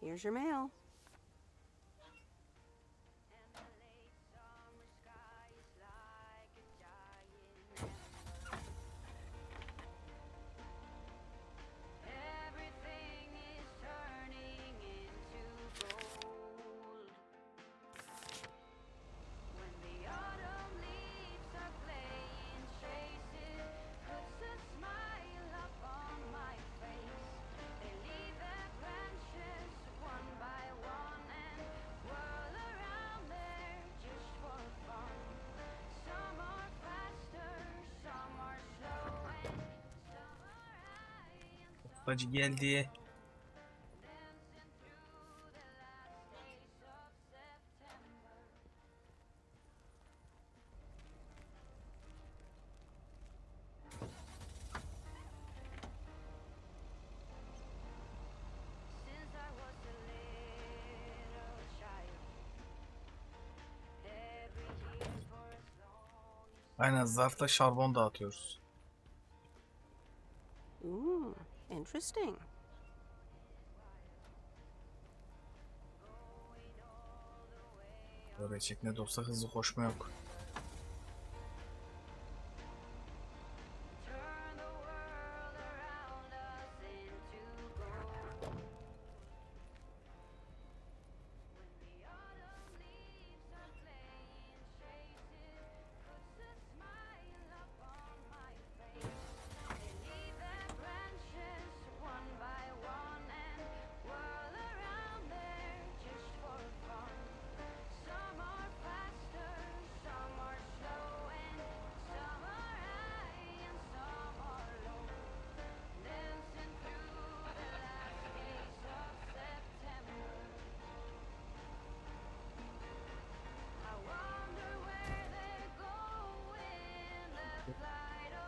Here's your mail. Bacı geldi. Aynen, zarfla şarbon dağıtıyoruz. Ooh, interesting. Öğretecek ne de olsa hızlı koşma yok.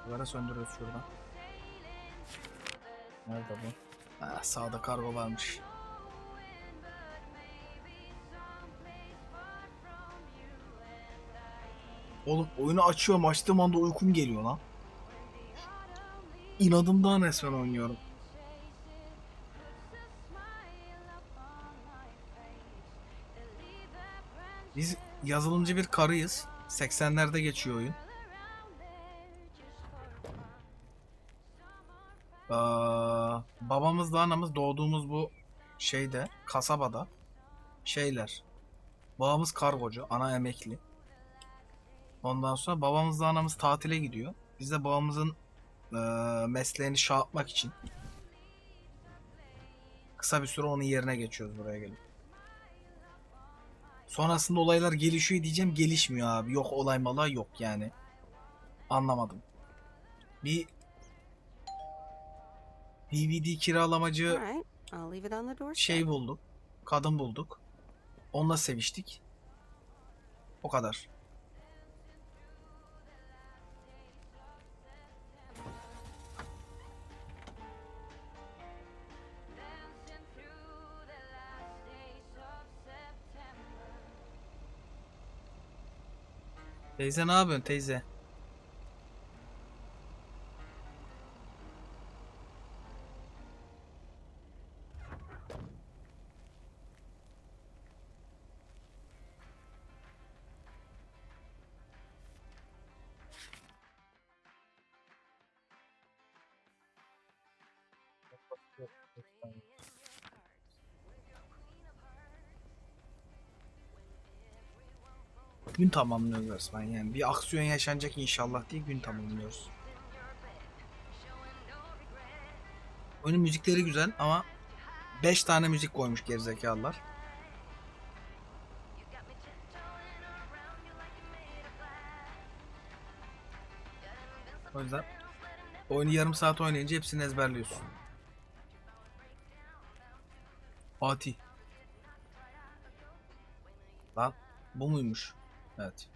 Bunları söndürüyoruz şuradan. Nerede bu? Ha, sağda kargo varmış. Oğlum oyunu açıyorum, açtığım anda uykum geliyor lan. İnadımdan resmen oynuyorum. Biz yazılımcı bir karıyız. 80'lerde geçiyor oyun. Babamızla anamız doğduğumuz bu şeyde, kasabada şeyler. Babamız kargocu, ana emekli. Ondan sonra babamızla anamız tatile gidiyor. Biz de babamızın mesleğini şey yapmak için kısa bir süre onun yerine geçiyoruz buraya gelip. Sonrasında olaylar gelişiyor diyeceğim, gelişmiyor abi. Yok olay malay yok yani. Anlamadım. Bir DVD All kiralamacı right, I'll leave it on the doorstep. şey bulduk. Kadın bulduk. Onunla seviştik. O kadar. Teyze ne yapıyorsun teyze? Gün tamamlıyoruz resmen yani. Bir aksiyon yaşanacak inşallah diye gün tamamlıyoruz. Oyunun müzikleri güzel ama 5 tane müzik koymuş gerizekalılar. O yüzden oyunu yarım saat oynayınca hepsini ezberliyorsun. Fatih. Lan bu muymuş? Evet.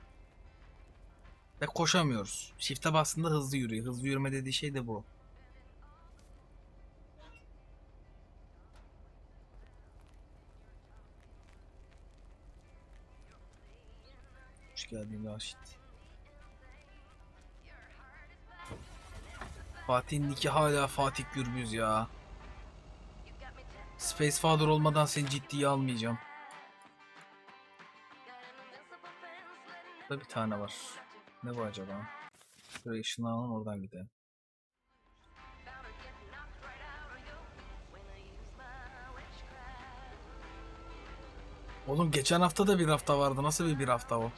Ve koşamıyoruz. Shift'e bastığında hızlı yürüyor. Hızlı yürüme dediği şey de bu. Hoş geldin Raşit. Fatih'in niki hala Fatih Gürbüz ya. Space Father olmadan seni ciddiye almayacağım. Burada bir tane var. Ne bu acaba? Şuraya ışınlanalım, oradan gidelim. Oğlum geçen hafta da bir hafta vardı. Nasıl bir hafta o?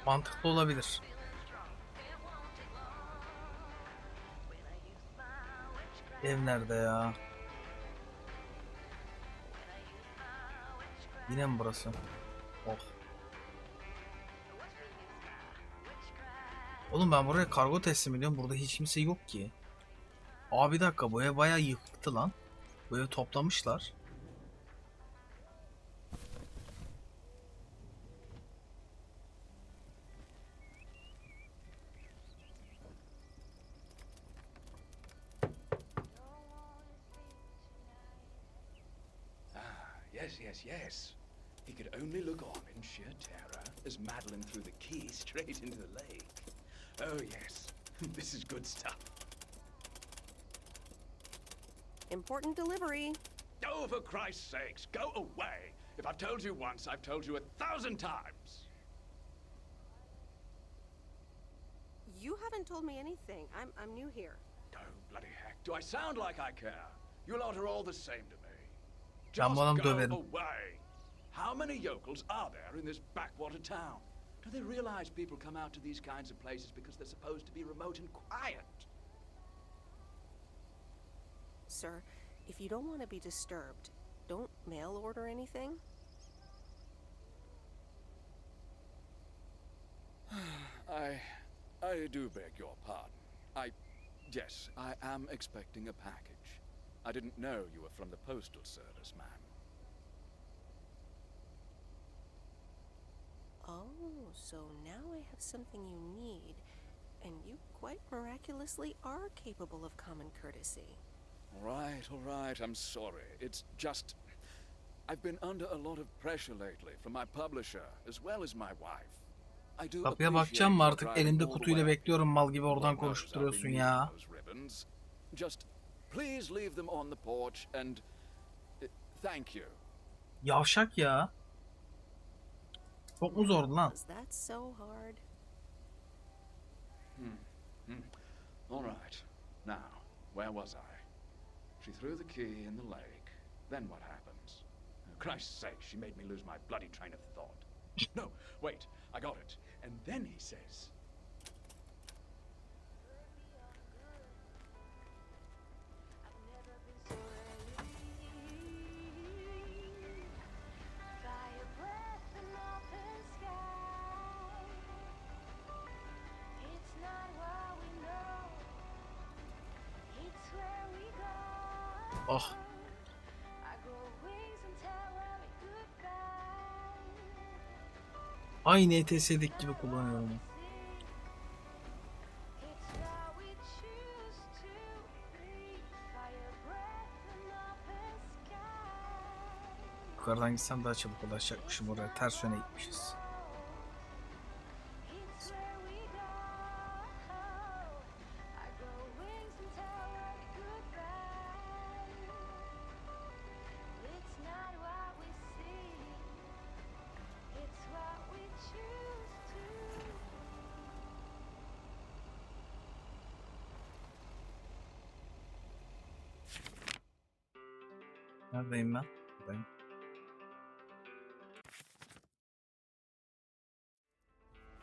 Mantıklı olabilir. Ev nerede ya? Yine mi burası? Oh. Oğlum ben buraya kargo teslim ediyorum. Burada hiç kimse yok ki. Aa bir dakika, bu ev bayağı yıktı lan. Bu evi toplamışlar. Yes. He could only look on in sheer terror as Madeline threw the key straight into the lake. Oh, yes. This is good stuff. Important delivery. Oh, for Christ's sakes, go away. If I've told you once, I've told you 1,000 times. You haven't told me anything. I'm new here. Oh, bloody heck. Do I sound like I care? You lot are all the same to me. Ben bu adamı Just go döverim. away. How many yokels are there in this backwater town? Do they realize people come out to these kinds of places because they're supposed to be remote and quiet? Sir, if you don't want to be disturbed, don't mail order anything. I do beg your pardon. Yes, I am expecting a package. I didn't know you were from the Postal Service, ma'am. Oh, so now I have something you need, and you quite miraculously are capable of common courtesy. All right, I'm sorry. It's just... I've been under a lot of pressure lately from my publisher as well as my wife. I do Kapıya bakacağım mı artık? Elinde kutuyla bekliyorum, mal gibi oradan Lord knows konuşturuyorsun I'll be ya. needing those ribbons. Just please leave them on the porch and thank you. Yavşak ya. Çok mu zordu lan? Was that so hard? All right. Now, where was I? She threw the key in the lake. Then what happens? For Christ's sake, she made me lose my bloody train of thought. No, wait, I got it. And then he says... Oh. Aynı ETS'deki gibi kullanıyorum. Yukarıdan gitsem daha çabuk ulaşacakmışım oraya. Ters yöne gitmişiz. Neredeyim ben? Buradayım.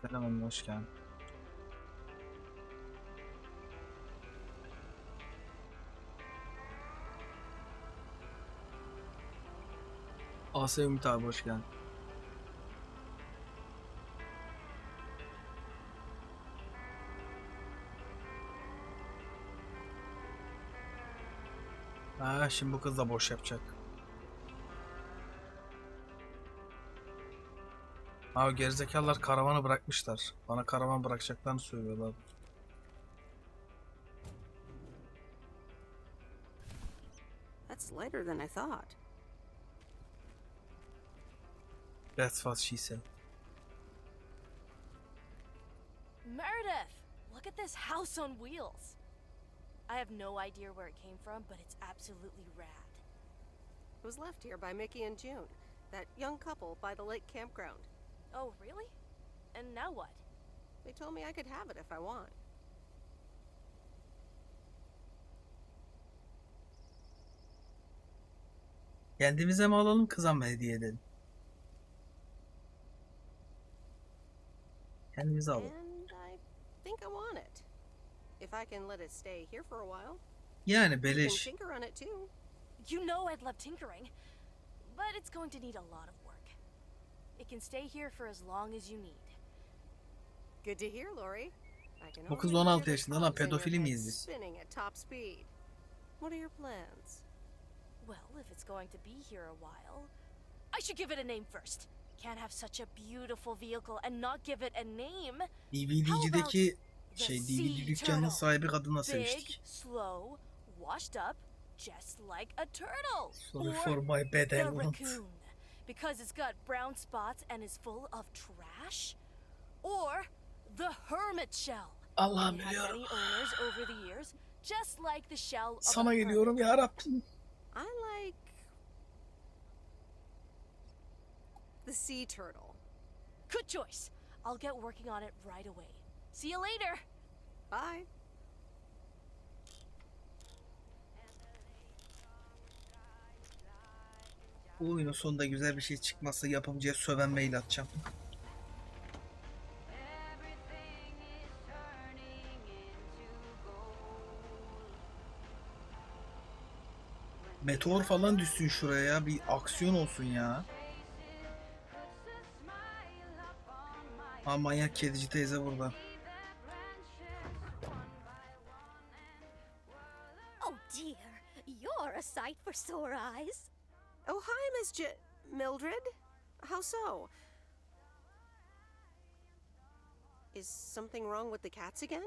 Selam Emre, hoş geldin. Asya Ümit abi hoş geldin. Ha, şimdi bu kız da boş yapacak. Abi gerizekalılar karavanı bırakmışlar. Bana karavan bırakacaklarını söylüyorlar. That's lighter than I thought. That's what she said. Meredith! Look at this house on wheels. I have no idea where it came from, but it's absolutely rad. It was left here by Mickey and June, that young couple by the lake campground. Oh, really? And now what? They told me I could have it if I want. Kendimize mi alalım, kıza mı hediye edelim? Kendimize alalım. And I think I want it. If I can let it stay here for a while. Yani You can beleş. tinker on it too. You know I'd love tinkering, but it's going to need a lot of work. It can stay here for as long as you need. Good to hear, Lori. I can Bu kız already 16 hear the yaşında lan, cogs in your pedofili head miyiz biz? spinning at top speed. What are your plans? Well, if it's going to be here a while, I should give it a name first. Can't have such a beautiful vehicle and not give it a name. DVD'cideki The DVD sea dükkanının turtle. sahibi kadınla Big, seviştik. slow, washed up, just like a turtle. Sorry Or for my bad the accent. raccoon, because it's got brown spots and is full of trash. Or the hermit shell. Allah'ım It had biliyorum. many owners over the years, just like the shell of Sana a geliyorum ya Rabbim. I like the sea turtle. Good choice. I'll get working on it right away. See you later. Bye. Bu oyunun sonunda güzel bir şey çıkmazsa yapımcıya söven mail atacağım. Meteor falan düşsün şuraya ya. Bir aksiyon olsun ya. Ha, manyak kedici teyze burada. Oh dear, you're a sight for sore eyes. Oh, hi, Miss Mildred. How so? Is something wrong with the cats again?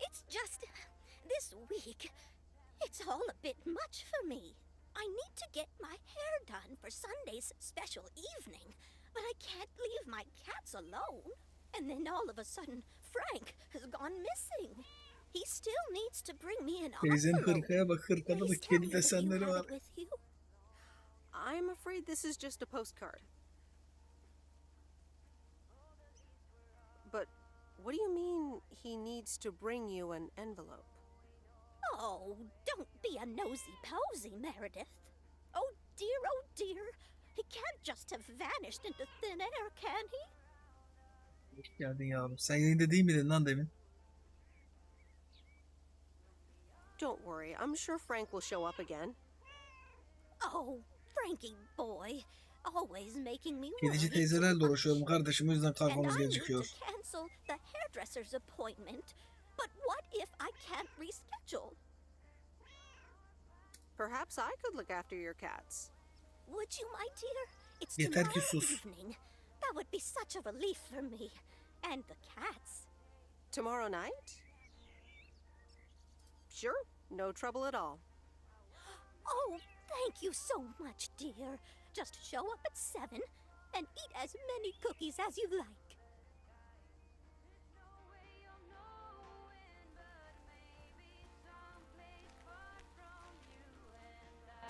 It's just this week. It's all a bit much for me. I need to get my hair done for Sunday's special evening, but I can't leave my cats alone. And then all of a sudden, Frank has gone missing. He still needs to bring me an Teyzenin envelope. hırkaya bak, hırkada da Please tell kedi me that you desenleri have var. it with you. I'm afraid this is just a postcard. But what do you mean he needs to bring you an envelope? Oh, don't be a nosy-posy, Meredith. Oh dear, he can't just have vanished into thin air, can he? Hoş geldin yavrum. Sen yayında değil miydin lan demin? Don't worry, I'm sure Frank will show up again. Oh, Frankie boy, always making me Kedici worry. teyzelerle uğraşıyorum kardeşim, o yüzden And kalkmamız I need to gecikiyor. cancel the hairdresser's appointment. But what if I can't reschedule? Perhaps I could look after your cats. Would you, my dear? It's Yeter ki tomorrow sus. evening. That would be such a relief for me. And the cats. Tomorrow night? Sure, no trouble at all. Oh, thank you so much, dear. Just show up at 7 and eat as many cookies as you like.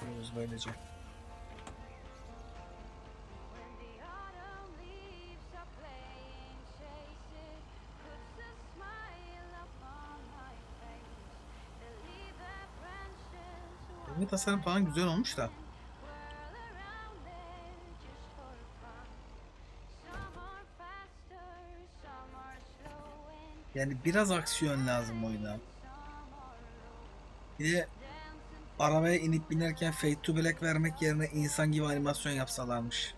Diyoruz böylece. Evin tasarım falan güzel olmuş da. Yani biraz aksiyon lazım oyuna. Bir de Arabaya inip binerken fade to black vermek yerine insan gibi animasyon yapsalarmış.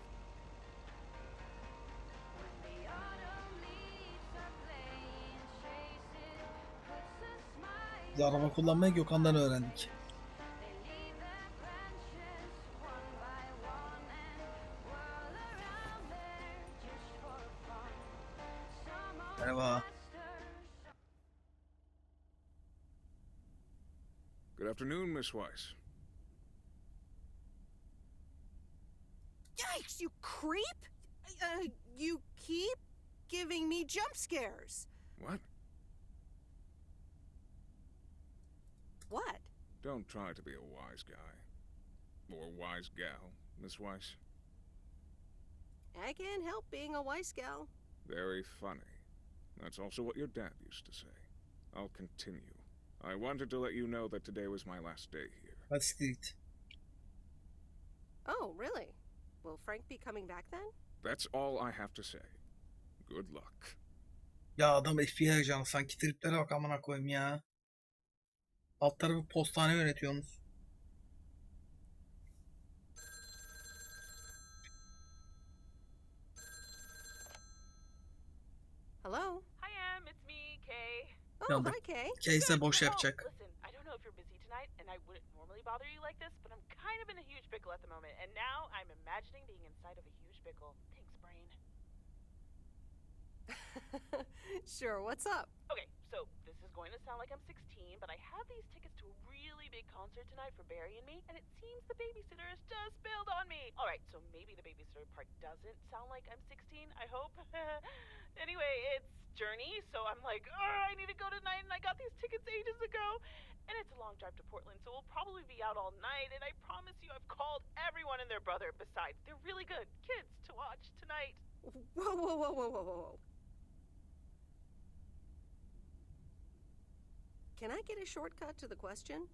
Biz araba kullanmayı Gökhan'dan öğrendik. Merhaba. Good afternoon, Miss Weiss. Yikes, you creep! You keep giving me jump scares. What? What? Don't try to be a wise guy. Or wise gal, Miss Weiss. I can't help being a wise gal. Very funny. That's also what your dad used to say. I'll continue. I wanted to let you know that today was my last day here. Hadi git. Oh, really? Will Frank be coming back then? That's all I have to say. Good luck. Ya adam FBI ajanı, sanki triplere bak amına koyayım ya. Alt tarafı postane yönetiyorsunuz. Hello? Hi, Em. It's me, Kay. Oh, Yandık. hi, Kay. Kayse boş yapacak. Listen, I don't know if you're busy tonight, and I wouldn't normally bother you like this, but I'm kind of in a huge pickle at the moment, and now I'm imagining being inside of a huge pickle. Thanks, brain. Sure, what's up? Okay, so this is going to sound like I'm 16, but I have these tickets to a really big concert tonight for Barry and me, and it seems the babysitter has just bailed on me. All right, so maybe the babysitter part doesn't sound like I'm 16, I hope. Anyway, it's Journey, so I'm like, oh, I need to go tonight, and I got these tickets ages ago. And it's a long drive to Portland, so we'll probably be out all night, and I promise you I've called everyone and their brother. Besides, they're really good kids to watch tonight. Whoa, whoa, whoa, whoa, whoa, whoa. Can I get a shortcut to the question?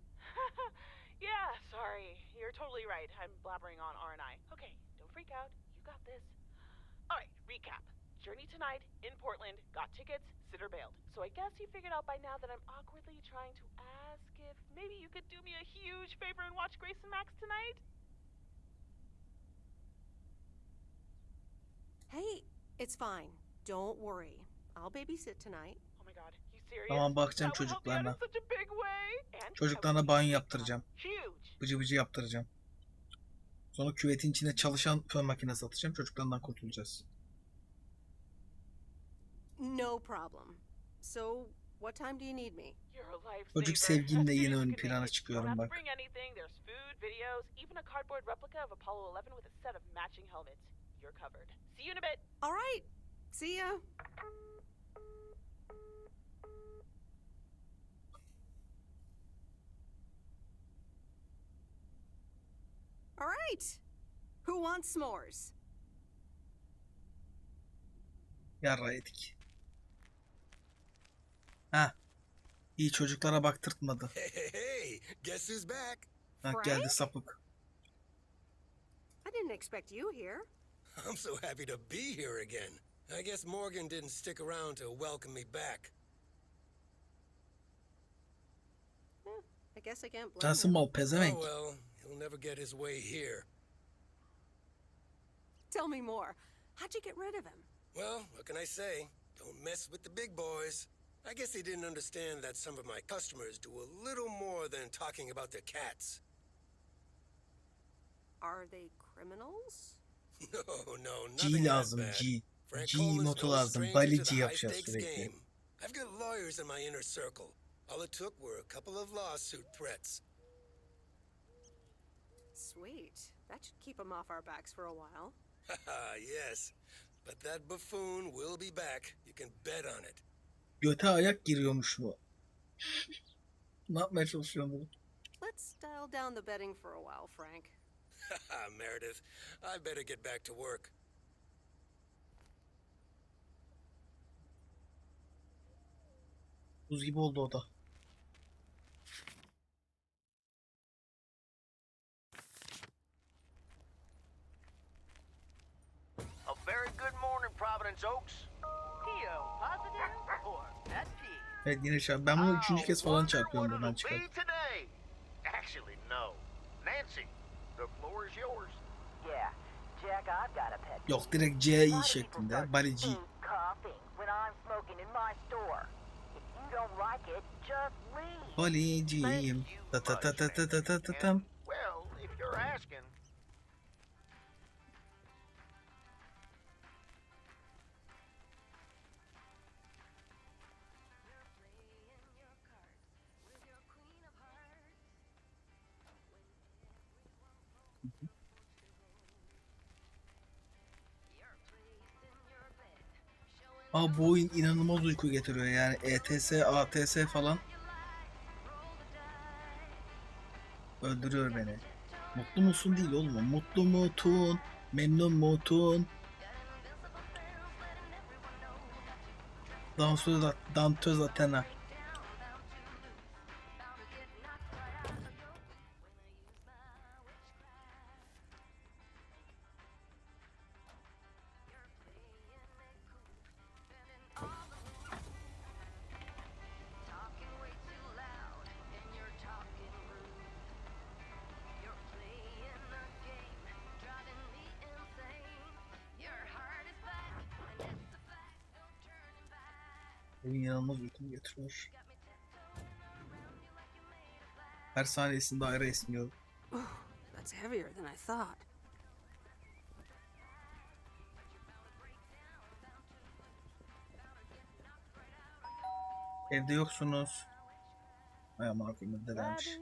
Yeah, sorry. You're totally right. I'm blabbering on, aren't I? Okay, don't freak out. You got this. All right, recap. Journey tonight, in Portland, got tickets, sitter bailed. So I guess you figured out by now that I'm awkwardly trying to ask if maybe you could do me a huge favor and watch Grace and Max tonight? Hey, it's fine. Don't worry. I'll babysit tonight. Oh my god, you serious? Tamam, bakacağım That would help me out in çocuklarına. such a big way. And Çocuklarına I would banyo keep yaptıracağım. huge. Bıcı bıcı yaptıracağım. Sonra küvetin içine çalışan fön makinesi atacağım. Çocuklardan kurtulacağız. No problem. So, what time do you need me? You're a lifesaver. Çocuk sevgilinle As soon yine as you ön can plana make it. çıkıyorum Don't have bak. to bring anything. There's food, videos, even a cardboard replica of Apollo 11 with a set of matching helmets. You're covered. See you in a bit. All right. See ya. All right. Who wants s'mores? Yarra yedik. Ha. İyi, çocuklara baktırtmadı. Hey, guess who's back? Bak geldi Frank? sapık. I didn't expect you here. I'm so happy to be here again. I guess Morgan didn't stick around to welcome me back. I guess I can't blame Sensin him. mal pezevenk. Oh well, he'll never get his way here. Tell me more. How'd you get rid of him? Well, what can I say? Don't mess with the big boys. I guess he didn't understand that some of my customers do a little more than talking about their cats. Are they criminals? No, G nothing that lazım, bad. G. Frank G Coleman's notu no lazım. stranger Bali to the G yapacağız high-stakes sürekli. game. I've got lawyers in my inner circle. All it took were a couple of lawsuit threats. Sweet. That should keep him off our backs for a while. Haha, yes. But that buffoon will be back. You can bet on it. Göte ayak giriyormuş bu. Ne yapmaya çalışıyorsun bunu? Let's dial down the betting for a while, Frank. Haha, Meredith. I better get back to work. Buz gibi oldu o da. A very good morning, Providence Oaks. P.O. positive or pet peeve? Evet, yine çarp. Ben bunu üçüncü kez falan çarpıyorum buradan Wonder what çıkar. it'll be today. Actually, already know. Nancy, the floor is yours. Yeah, Jack, I've got a pet. Yok, direkt A CI lot of people şeklinde. start Bari G. coughing when I'm smoking in my store. If you don't like it, just leave. Baliciyim. Ta ta ta ta ta ta ta ta tam. And, well, if you're asking, Aa, bu oyun inanılmaz uyku getiriyor yani. ETS, ATS falan öldürüyor beni. Mutlu musun değil oğlum. Mutlu mutun, memnun mutun. Dantöz Athena. Oyun inanılmaz uykumu getiriyor. Her saniyesinde ayrı esniyor. That's heavier than I thought. Evde yoksunuz. Ay aman koyayım, dedenmiş.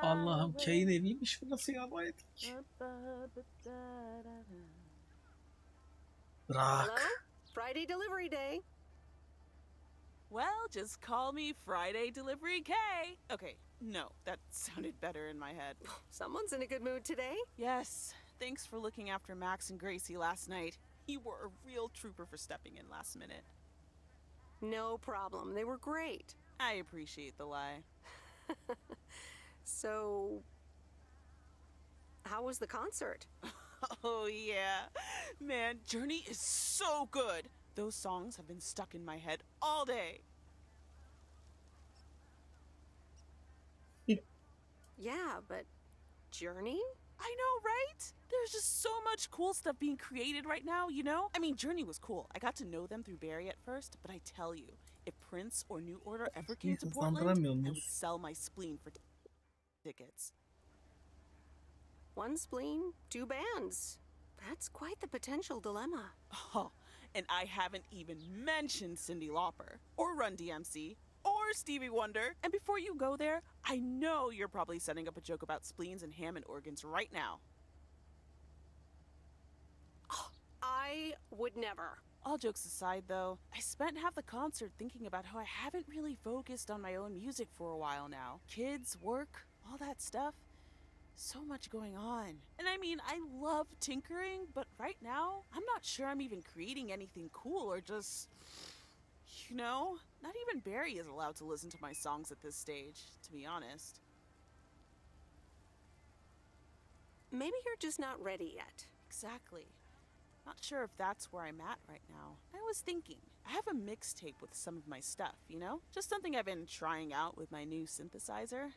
Allah'ım, Kane eviymiş burası ya, bayağı dik. Bırak. Hello? Friday delivery day. Well, just call me Friday Delivery K. Okay, no, that sounded better in my head. Someone's in a good mood today. Yes, thanks for looking after Max and Gracie last night. You were a real trooper for stepping in last minute. No problem. They were great. I appreciate the lie. So, how was the concert? Oh, yeah. Man, Journey is so good. Those songs have been stuck in my head all day. Yeah, but Journey? I know, right? There's just so much cool stuff being created right now, you know? I mean, Journey was cool. I got to know them through Barry at first, but I tell you, if Prince or New Order ever came to Portland, I would sell my spleen for tickets. One spleen, two bands. That's quite the potential dilemma. Oh, and I haven't even mentioned Cyndi Lauper, or Run DMC, or Stevie Wonder. And before you go there, I know you're probably setting up a joke about spleens and Hammond organs right now. I would never. All jokes aside, though, I spent half the concert thinking about how I haven't really focused on my own music for a while now. Kids, work, all that stuff. So much going on. And I mean, I love tinkering, but right now, I'm not sure I'm even creating anything cool or just, you know, not even Barry is allowed to listen to my songs at this stage, to be honest. Maybe you're just not ready yet. Exactly. Not sure if that's where I'm at right now. I was thinking, I have a mixtape with some of my stuff, you know? Just something I've been trying out with my new synthesizer.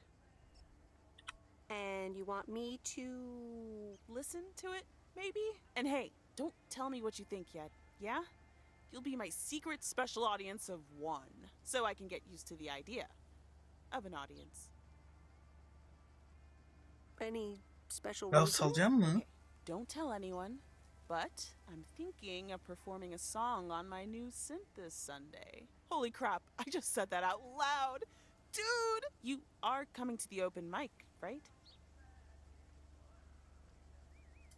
And you want me to Listen to it, maybe? And hey, don't tell me what you think yet, yeah? You'll be my secret special audience of one, so I can get used to the idea of an audience. Any special Ya reason? salacağım mı? Okay, don't tell anyone, but I'm thinking of performing a song on my new synth this Sunday. Holy crap, I just said that out loud! Dude! You are coming to the open mic, right?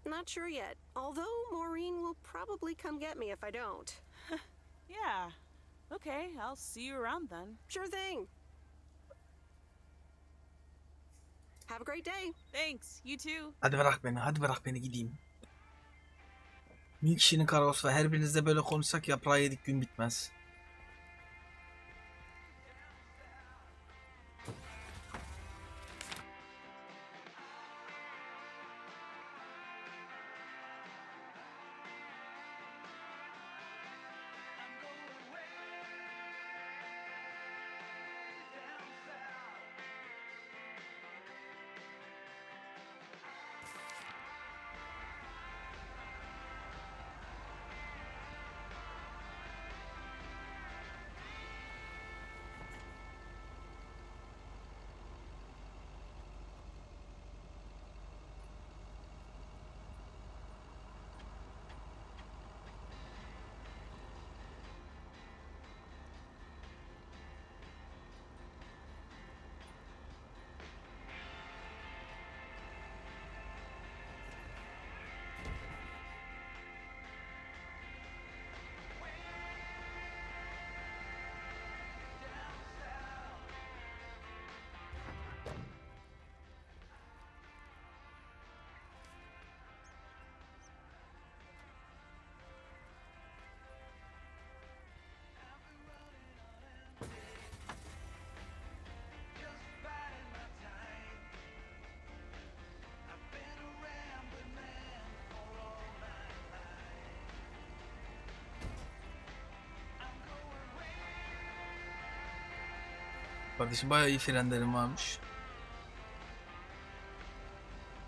Not sure yet. Although Maureen will probably come get me if I don't. Yeah. Okay, I'll see you around then. Sure thing. Have a great day. Thanks, you too. Hadi bırak beni, hadi bırak beni gideyim. 1000 kişinin karaosu var. Her birinizle böyle konuşsak yaprağı yedik gün bitmez. Kardeşim bayağı iyi frenlerim varmış.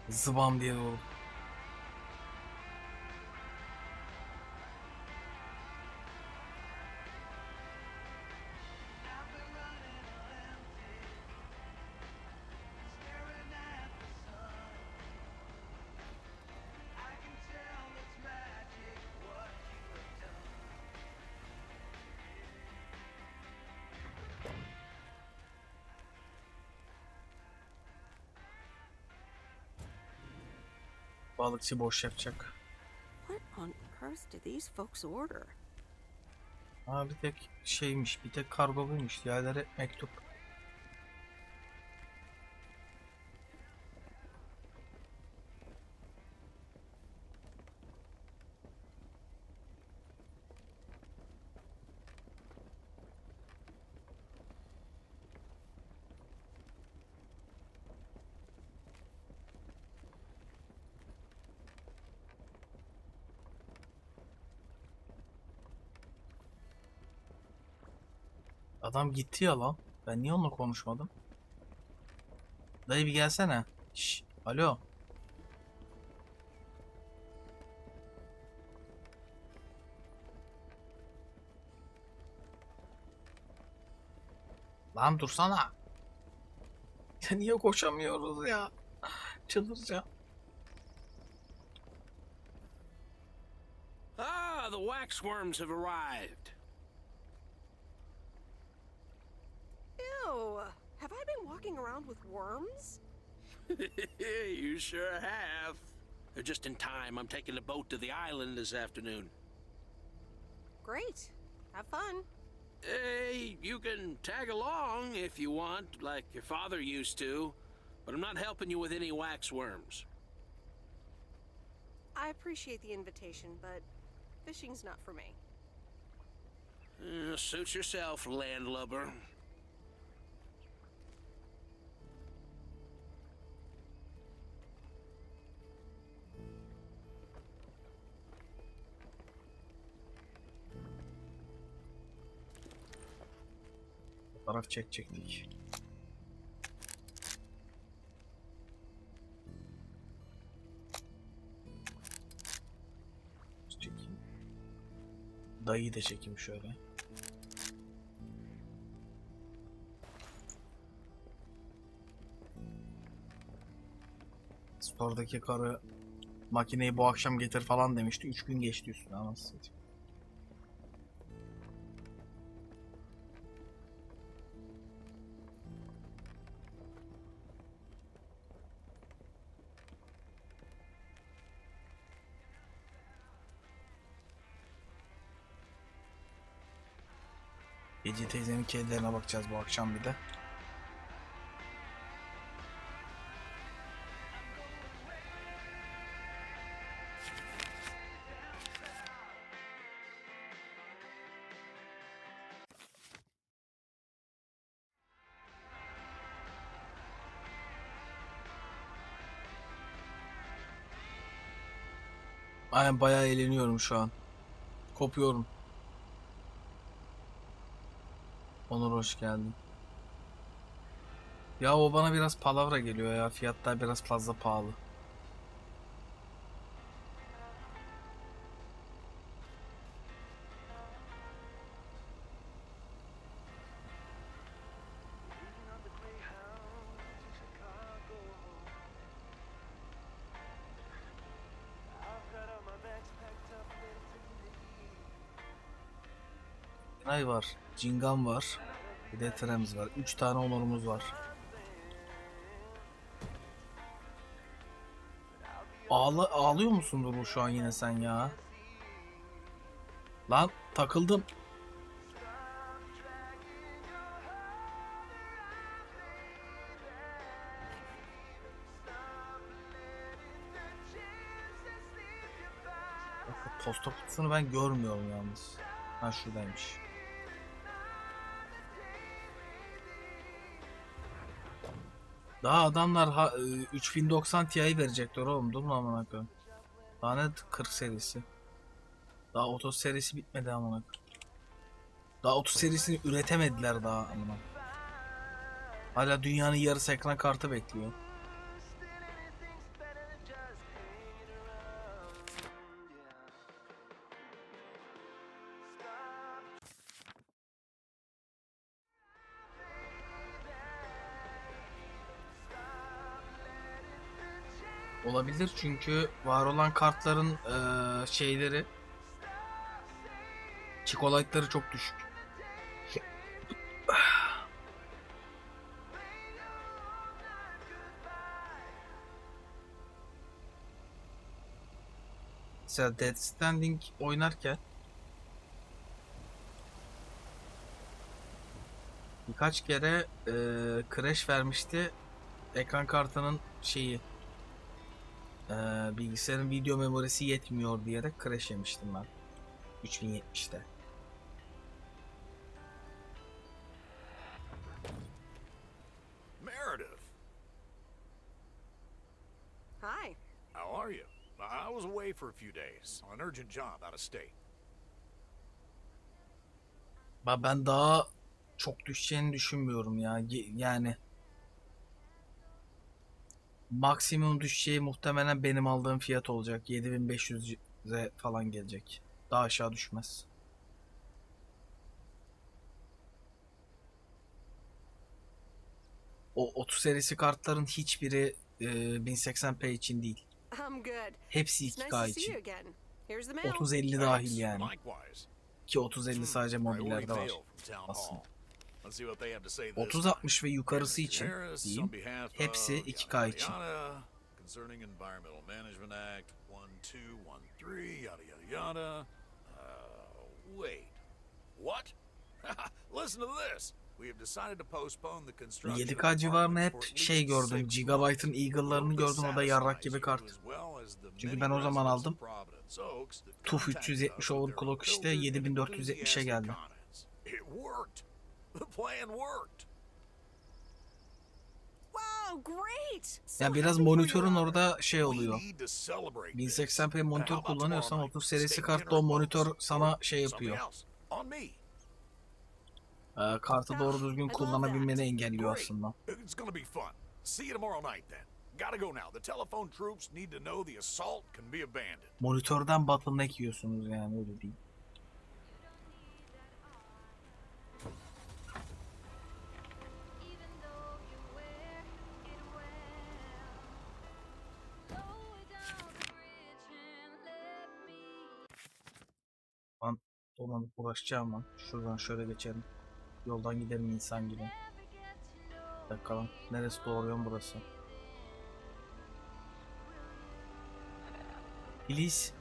Zıbam diye oldu. Balıkçı boş yapacak. What on earth did these folks order? Bir tek şeymiş, bir tek kargo buymuş. Diğerleri mektup. Adam gitti ya lan. Ben niye onunla konuşmadım? Dayı bir gelsene. Şş, alo. Lan dursana. Ya niye koşamıyoruz ya? Çıldıracağım. Ah, the waxworms have arrived. Ew! Have I been walking around with worms? You sure have. They're just in time. I'm taking the boat to the island this afternoon. Great. Have fun. Hey, you can tag along if you want, like your father used to, but I'm not helping you with any waxworms. I appreciate the invitation, but fishing's not for me. Suit yourself, landlubber. Fotoğraf çekecektik. Çekeyim. Dayıyı da çekeyim şöyle. Store'daki karı makineyi bu akşam getir falan demişti. 3 gün geçti üstüne, anasını satayım. Gece teyzenin kedilerine bakacağız bu akşam bir de. Ben bayağı eğleniyorum şu an. Kopuyorum. Onur hoş geldin. Ya o bana biraz palavra geliyor ya. Fiyatlar biraz fazla pahalı. Ay var. Cingan var. Bir de Tremiz var. 3 tane onurumuz var. Ağlıyor musun Duru şu an yine sen ya? Lan takıldım. Posta kutusunu ben görmüyorum yalnız. Ha şuradaymış. Daha adamlar 3090 Ti'yi verecekler oğlum. Dur mu amına koyayım? Daha ne 40 serisi? Daha 30 serisi bitmedi amına koyayım. Daha 30 serisini üretemediler daha amına. Hala dünyanın yarısı ekran kartı bekliyor. Olabilir çünkü var olan kartların şeyleri, çikolatları çok düşük. Mesela Death Stranding oynarken birkaç kere crash vermişti. Ekran kartının şeyi, bilgisayarın video memorisi yetmiyor diyerek crash yemiştim ben 3070'te. Meredith, Hi. how are you? I was away for a few days on an urgent job out of state. Ben daha çok düşeceğini düşünmüyorum ya. Yani maksimum düşeceği muhtemelen benim aldığım fiyat olacak. 7500'e falan gelecek. Daha aşağı düşmez. O 30 serisi kartların hiçbiri 1080p için değil. I'm good. Hepsi It's nice 2K to see you için. again. Here's the mail. 30-50 dahil yani. Likewise. Ki 30-50 sadece Priority mobillerde mail var. from Town Aslında. Hall. Let's see what they have to say this 30-60 ve yukarısı time. için Harris, on diyeyim. behalf Hepsi of 2K için. yada yada, concerning Environmental Management Act 1213 yada yada yada. Wait. What? Listen to this. We have decided to postpone the construction 7K civarını hep şey gördüm. Gigabyte'ın Eagle'larını gördüm. O da yarrak gibi kart. Çünkü ben o zaman aldım. TUF 370 overclock işte 7470'e geldi. Wow, great. Ya biraz monitörün orada şey oluyor. 1080p monitör kullanıyorsan 30 serisi kartta o monitör sana şey yapıyor. Kartı doğru düzgün kullanabilmeni engelliyor aslında. It's gonna be fun. See you tomorrow night then. Gotta go now. The telephone troops need to know the assault can be abandoned. Monitörden bottleneck yiyorsunuz yani, öyle değil. Ben dolanıp uğraşacağım lan. Şuradan şöyle geçelim. Yoldan gidelim insan gibi. Bakalım neresi doğru yol burası. Please.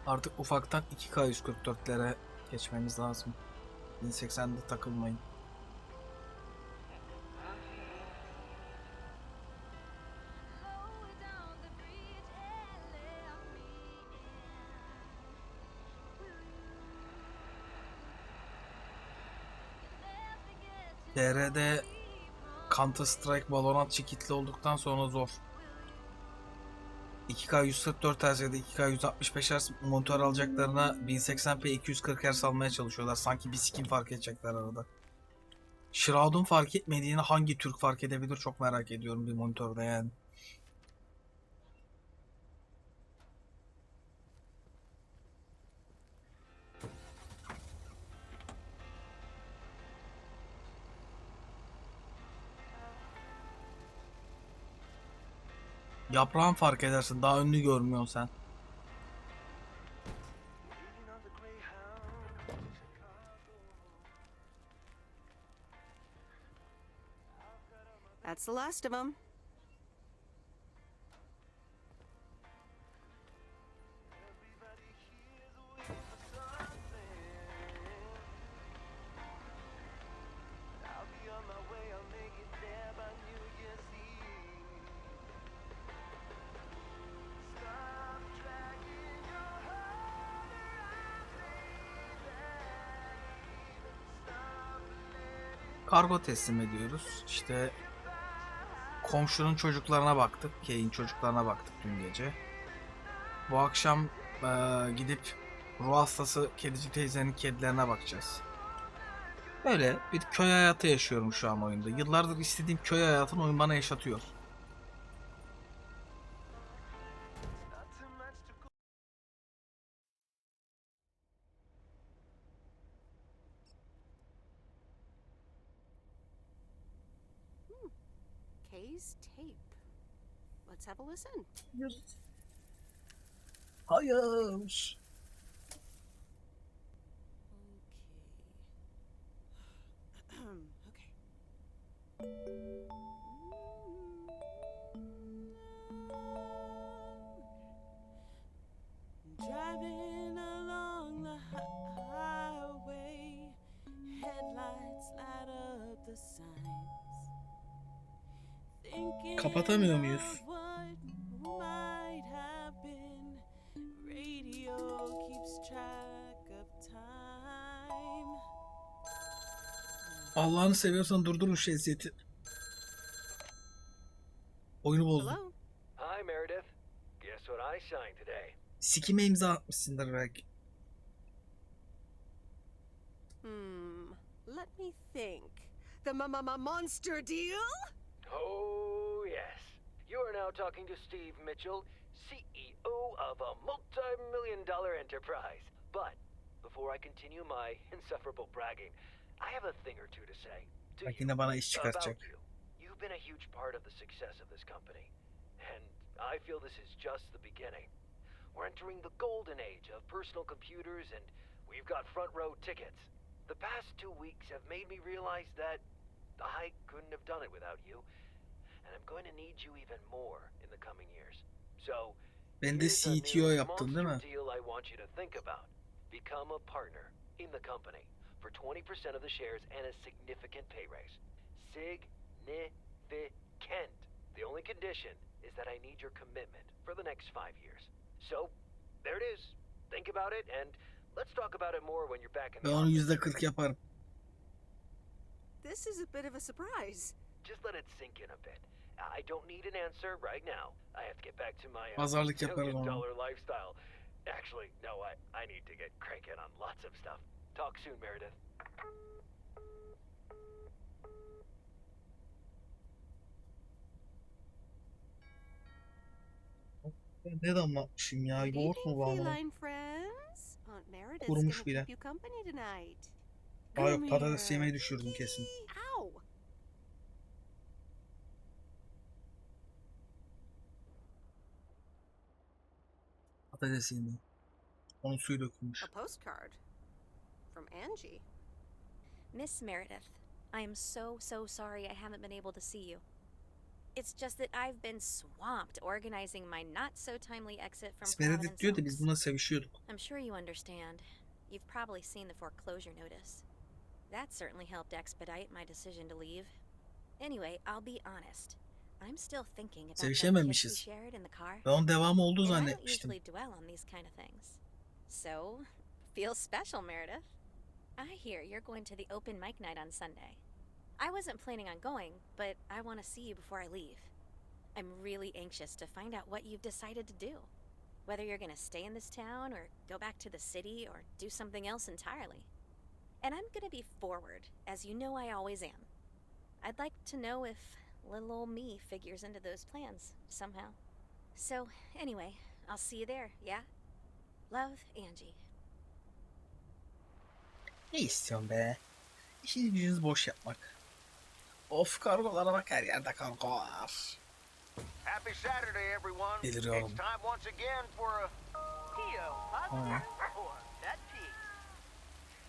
Artık ufaktan 2K 144'lere geçmemiz lazım. 1080'de takılmayın. TR'de Counter Strike Valorant çekitli olduktan sonra zor. 2K 144 Hz ya da 2K 165 Hz monitör alacaklarına 1080p 240 Hz almaya çalışıyorlar. Sanki bir skin fark edecekler arada. Shroud'un fark etmediğini hangi Türk fark edebilir çok merak ediyorum bir monitörde yani. Yaprağın fark edersin. Daha önünü görmüyorsun sen. That's the last of them. Kargo teslim ediyoruz. İşte komşunun çocuklarına baktık. Kay'in çocuklarına baktık dün gece. Bu akşam gidip ruh hastası kedici teyzenin kedilerine bakacağız. Böyle bir köy hayatı yaşıyorum şu an oyunda. Yıllardır istediğim köy hayatını oyun bana yaşatıyor. Kay's tape. Let's have a listen. Hayır. Driving along the highway, headlights light up the signs. Thinking Kapatamıyor muyuz? of what might have been. Radio keeps track of time. Allah'ını seviyorsan durdurun şu eziyeti. Oyunu bozdu. Hello? Hi, Meredith. Guess what I signed today? Sikime imza atmışsındır belki. Let me think. The monster deal? Oh, yes. You are now talking to Steve Mitchell, CEO of a multi-million-dollar enterprise. But before I continue my insufferable bragging, I have a thing or two to say to Bak you yine bana iş about çıkartacak. you. You've been a huge part of the success of this company, and I feel this is just the beginning. We're entering the golden age of personal computers, and we've got front row tickets. The past 2 weeks have made me realize that I couldn't have done it without you, and I'm going to need you even more in the coming years. So, Ben de here's a CTO new yaptım değil mi? monster deal I want you to think about. Become a partner in the company for 20% of the shares and a significant pay raise. Significant. The only condition is that I need your commitment for the next 5 years. So, there it is. Think about it, and let's talk about it more when you're back in the Ben onu office. %40 yaparım. This is a bit of a surprise. Just let it sink in a bit. I don't need an answer right now. I have to get back to my Pazarlık yaparım ona. $1 lifestyle. Actually, no, I need to get cranking on lots of stuff. Talk soon, Meredith. Ben ne damlatmışım ya? Good Yoğurt mu evening, bu amına? feline friends. Aunt Meredith's Kurumuş gonna bile. keep you company tonight. Aa yok, Come patates here. yemeği düşürdüm kesin. Ow! Patates yemeği. Onun suyu dökülmüş. A postcard from Angie. Miss Meredith, I am so sorry I haven't been able to see you. It's just that I've been swamped organizing my not-so-timely exit from Meredith Providence diyor da Oaks. biz buna sevişiyorduk. I'm sure you understand. You've probably seen the foreclosure notice. That certainly helped expedite my decision to leave. Anyway, I'll be honest. I'm still thinking about that kiss we Sevişememişiz. shared in the car. Ben onun devamı olduğu And I don't zannetmiştim. usually dwell on these kind of things. So, feels special, Meredith. I hear you're going to the open mic night on Sunday. I wasn't planning on going, but I want to see you before I leave. I'm really anxious to find out what you've decided to do. Whether you're going to stay in this town or go back to the city or do something else entirely. And I'm going to be forward, as you know I always am. I'd like to know if little old me figures into those plans somehow. So, anyway, I'll see you there, yeah? Love, Angie. Ne istiyorsun be? İşiniz gücünüz boş yapmak. Of, kargolara bak, her yerde kargo var. Happy Saturday, everyone. Deliriyorum. It's time once again for a Theo, positive or that piece?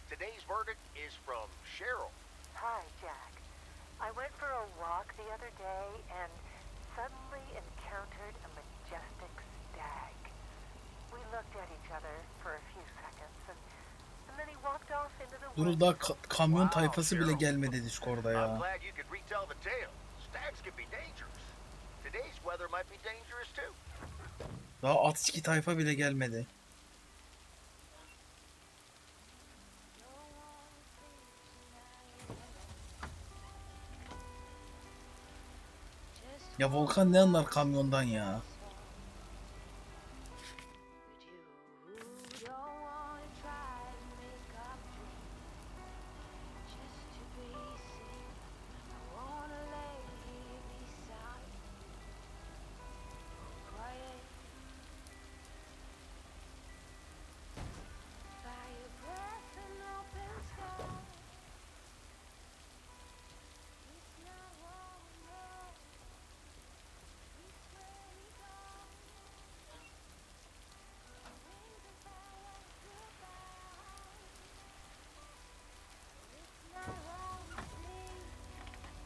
Today's verdict is from Cheryl. Hi, Jack. I went for a walk the other day and suddenly encountered a majestic stag. We looked at each other for a few seconds and then he walked off into the Durul woods. daha kamyon tayfası bile gelmedi Discord'a I'm ya. glad you could retell the tale. Stags can be dangerous. Today's weather might be dangerous too. Daha atski tayfa bile gelmedi. Ya Volkan ne anlar kamyondan ya?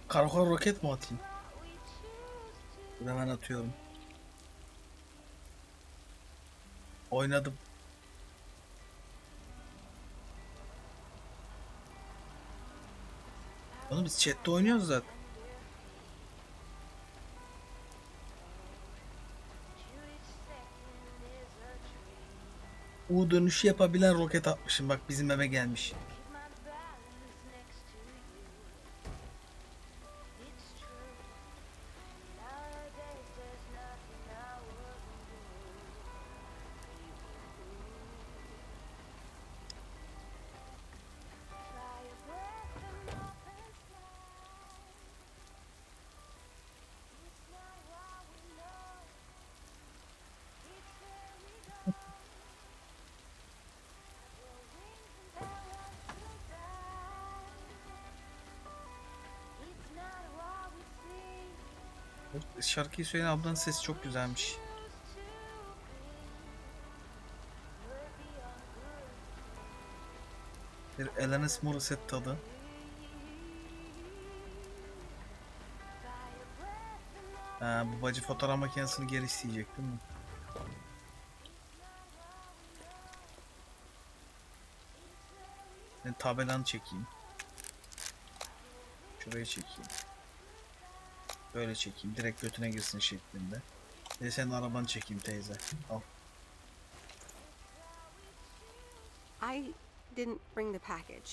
Karakol roket mi atayım? Hemen atıyorum. Oynadım. Oğlum biz chatte oynuyoruz zaten. U dönüşü yapabilen roket atmışım. Bak bizim eve gelmiş. Şarkıyı söyleyen ablanın sesi çok güzelmiş. Bir Alanis Morissette tadı. Bu bacı fotoğraf makinesini geri isteyecek değil mi? Ben tabelanı çekeyim. Şuraya çekeyim. Böyle çekeyim. Direkt götüne girsin şeklinde. Ve senin arabanı çekeyim teyze. Al. I didn't bring the package.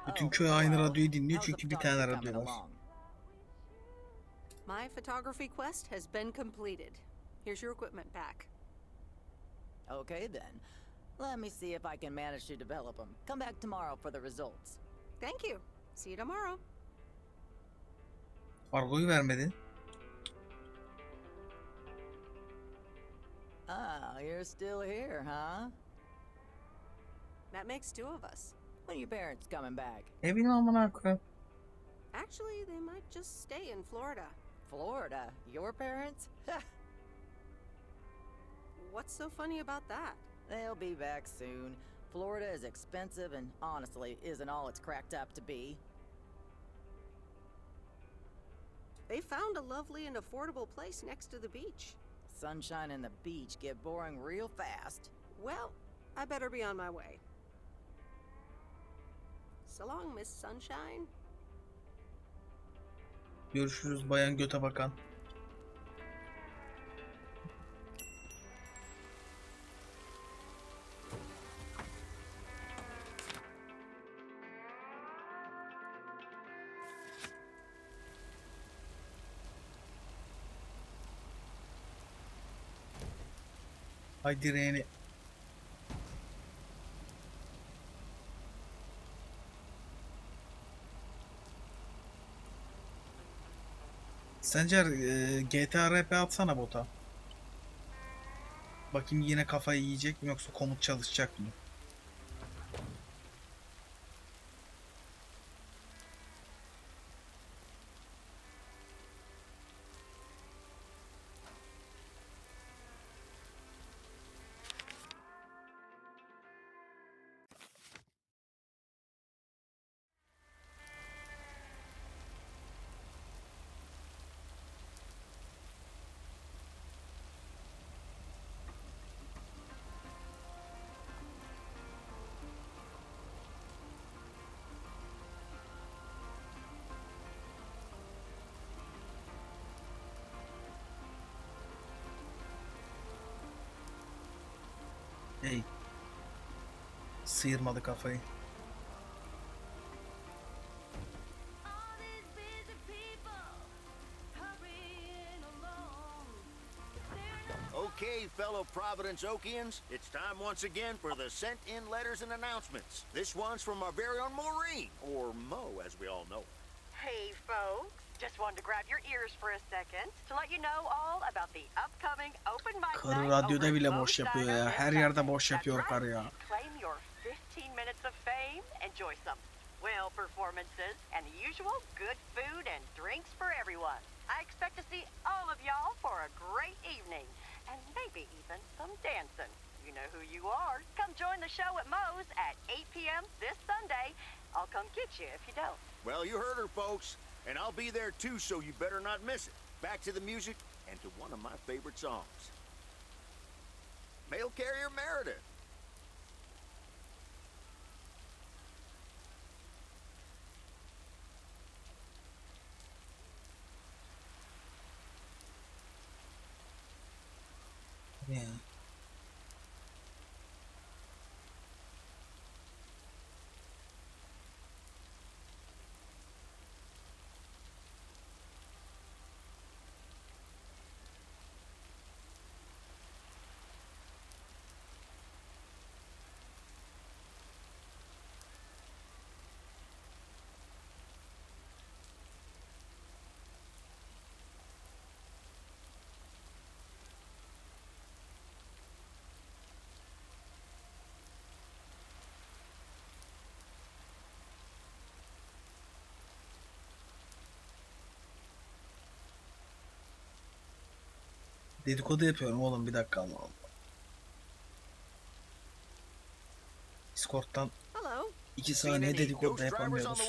Bütün köy aynı radyoyu dinliyor çünkü bir tane radyo var. My photography quest has been completed. Here's your equipment back. Okay then. Let me see if I can manage to develop them. Come back tomorrow for the results. Thank you. See you tomorrow. Kargoyu vermedin. Ah, you're still here, huh? That makes two of us. When are your parents coming back? Ne bileyim amına koyayım. Actually, they might just stay in Florida. Florida? Your parents? What's so funny about that? They'll be back soon. Florida is expensive and honestly isn't all it's cracked up to be. They found a lovely and affordable place next to the beach. Sunshine and the beach get boring real fast. Well, I better be on my way. So long, Miss Sunshine. Görüşürüz bayan göte bakan. Hay direğini. Sencer GTA RP atsana bota. Bakayım yine kafayı yiyecek mi yoksa komut çalışacak mı? Hey. Sıyırmadı kafayı. Okay, fellow Providence Okians, it's time once again for the sent-in letters and announcements. This one's from our very own Maureen, or Mo, as we all know. Hey, folks. Just wanted to grab your ears for a second to let you know all about the upcoming open mic Karı night radyoda over bile at boş Mo's yapıyor Diner ya. in Her yerde Texas. boş That's yapıyor right. karı ya. Claim your 15 minutes of fame. Enjoy some, well, performances, and the usual good food and drinks for everyone. I expect to see all of y'all for a great evening, and maybe even some dancing. You know who you are. Come join the show at Moe's at 8 p.m. this Sunday. I'll come get you if you don't. Well, you heard her, folks. And I'll be there too, so you better not miss it. Back to the music and to one of my favorite songs. Mail Carrier Meredith. Yeah. Dedikodu yapıyorum oğlum, bir dakika Allah Allah. Discord'dan Hello. 2 saniye dedikodu yapamıyoruz.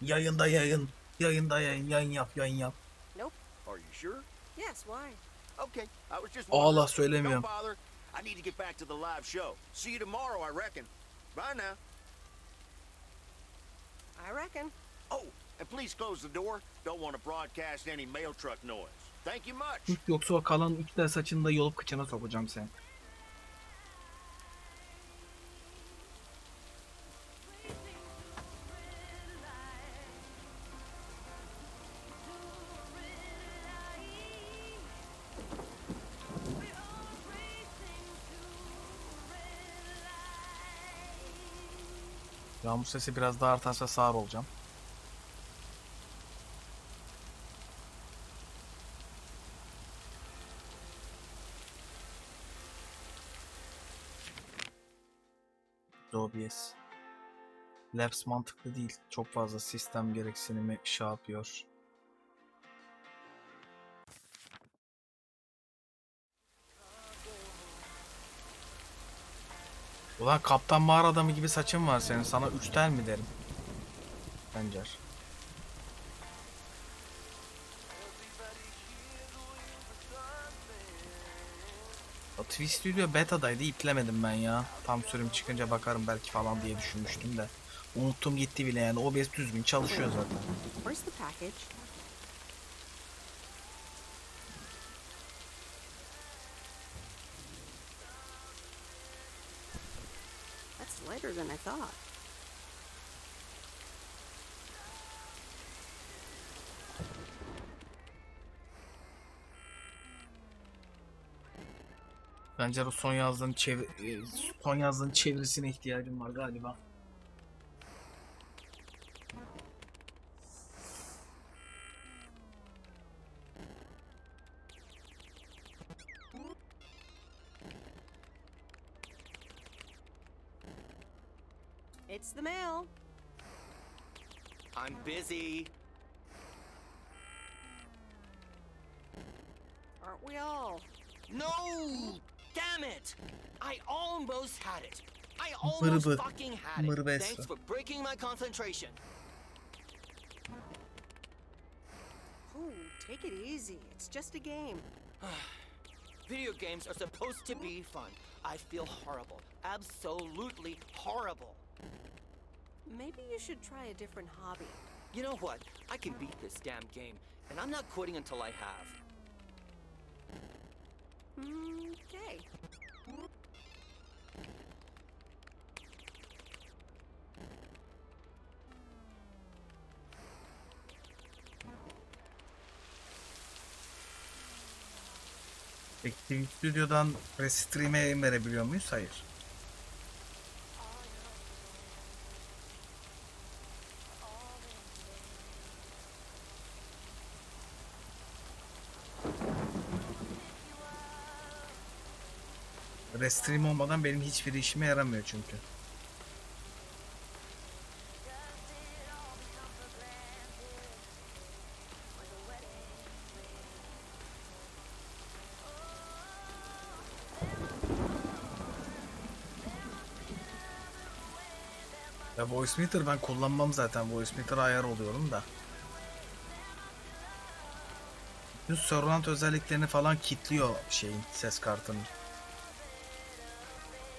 Yayında yayın. Yayında yayın. Yayın yap. Yayın yap. Nope. Are you sure? Yes, why? Okay, I was just Allah wondering. söylemiyorum. Don't bother. I need to get back to the live show. See you tomorrow, I reckon. Bye now. I reckon. Oh, and please close the door. Don't want to broadcast any mail truck noise. Thank you much. Yoksa o kalan 3 de saçını da yolup kıçına sokacağım sen. Yağmur sesi biraz daha artarsa sağır olacağım. OBS. Labs mantıklı değil. Çok fazla sistem gereksinimi şey yapıyor. Ulan kaptan mağara adamı gibi saçın var senin. Sana 3 tel mi derim? Pencer. O Twist Studio beta'daydı, iplemedim ben ya. Tam sürüm çıkınca bakarım belki falan diye düşünmüştüm de. Unuttum gitti bile yani. OBS düzgün çalışıyor zaten. Where's the package? That's lighter than I thought. Bence o son yazdığın çevirisine ihtiyacım var galiba. It's the mail. I'm busy. Aren't we all? No! Damn it! I almost had it. I almost fucking had it. Thanks for breaking my concentration. Ooh, take it easy. It's just a game. Video games are supposed to be fun. I feel horrible. Absolutely horrible. Maybe you should try a different hobby. You know what? I can beat this damn game, and I'm not quitting until I have. Okay. Peki stüdyodan restream'e yayın verebiliyor muyuz? Hayır. Restream olmadan benim hiçbir işime yaramıyor çünkü. Ya voice meter ben kullanmam zaten. Voice meter ayar oluyorum da. Bütün surround özelliklerini falan kilitliyor şeyin, ses kartının.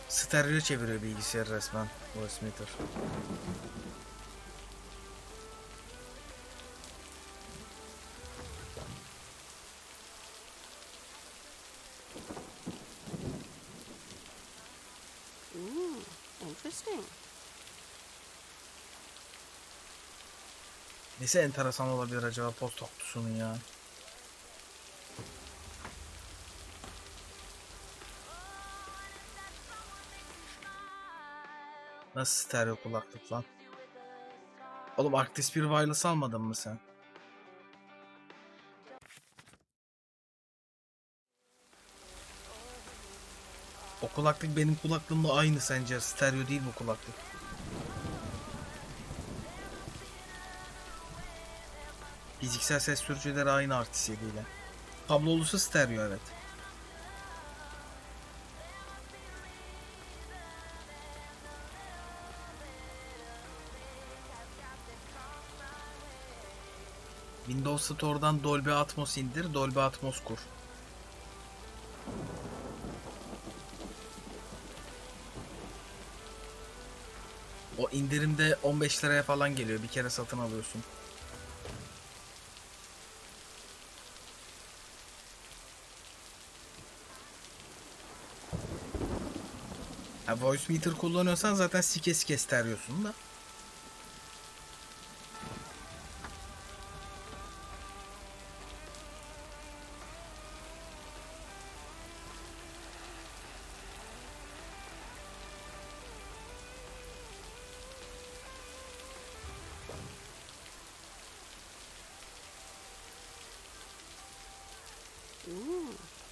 Stereo çeviriyor bilgisayar resmen voice meter. Interesting. Nesi enteresan olabilir acaba post oktusunun ya? Nasıl stereo kulaklık lan? Oğlum Arctis bir wireless almadın mı sen? O kulaklık benim kulaklığımla aynı sence? Stereo değil bu kulaklık. Fiziksel ses sürücüleri aynı Arctis 7 ile. Kablolusu stereo evet. Windows Store'dan Dolby Atmos indir, Dolby Atmos kur. O indirimde 15 liraya falan geliyor. Bir kere satın alıyorsun. Ha, voice meter kullanıyorsan zaten sike sike stereosun da.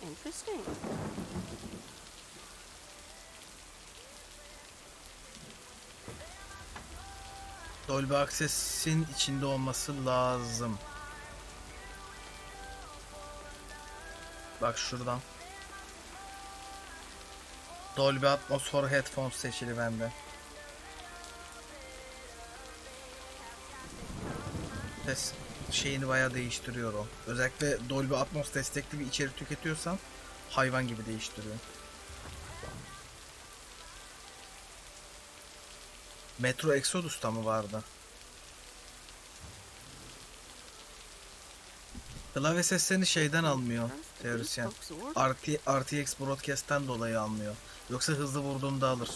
Interesting. Dolby Access'in içinde olması lazım. Bak şuradan. Dolby Atmos for Headphones seçili bende. Ses şeyini bayağı değiştiriyor o. Özellikle Dolby Atmos destekli bir içerik tüketiyorsan hayvan gibi değiştiriyor. Metro Exodus'ta mı vardı? Klavye seslerini şeyden almıyor teorisyen. RTX Broadcast'ten dolayı almıyor. Yoksa hızlı vurduğunda alır.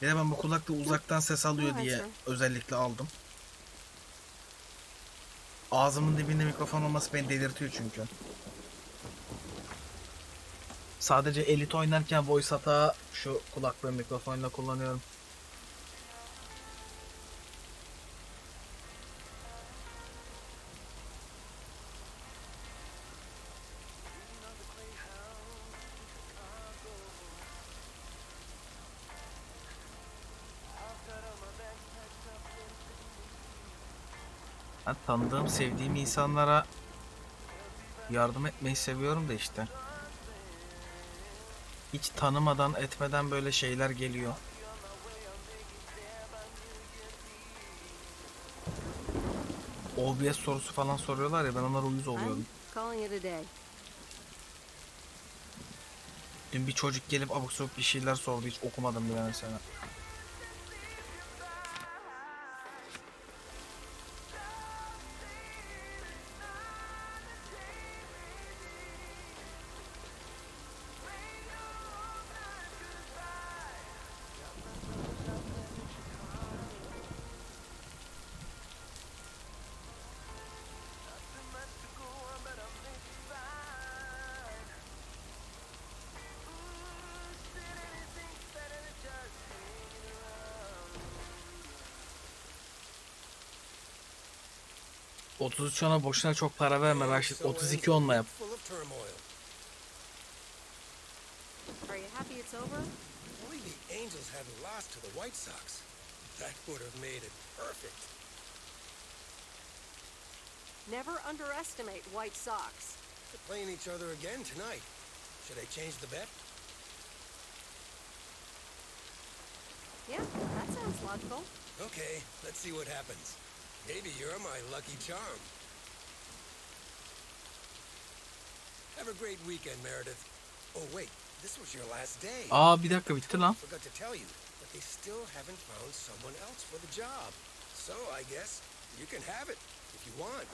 Bir de ben bu kulaklığı uzaktan ses alıyor diye özellikle aldım. Ağzımın dibinde mikrofon olması beni delirtiyor çünkü. Sadece elit oynarken voice hata şu kulaklığı mikrofonla kullanıyorum. Ben tanıdığım, sevdiğim insanlara yardım etmeyi seviyorum da işte. Hiç tanımadan etmeden böyle şeyler geliyor. OBS sorusu falan soruyorlar ya, ben onlara uyuz oluyorum. Dün bir çocuk gelip abuk sabuk bir şeyler sordu, hiç okumadım bile mesela. ...33 ona boşuna çok para verme Raşit. 32 onla yap. Are you happy it's over? Only the Angels hadn't lost to the White Sox. That would have made it perfect. Never underestimate White Sox. They're playing each other again tonight. Should I change the bet? Yeah, that sounds logical. Okay, let's see what happens. Maybe you're my lucky charm. Have a great weekend, Meredith. Oh wait, this was your last day. Aa bir dakika bitti lan. Forgot to tell you, but they still haven't found someone else for the job. So I guess you can have it if you want.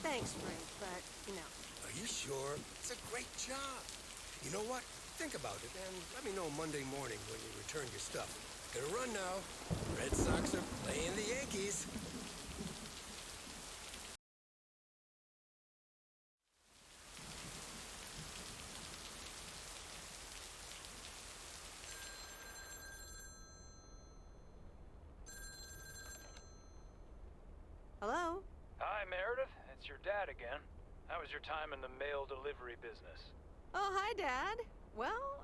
Thanks, Frank, but, you know. Are you sure? It's a great job. You know what? Think about it and let me know Monday morning when you return your stuff. Gotta run now. Red Sox are playing the Yankees. Hello? Hi, Meredith. It's your dad again. How was your time in the mail delivery business? Oh, hi, Dad. Well...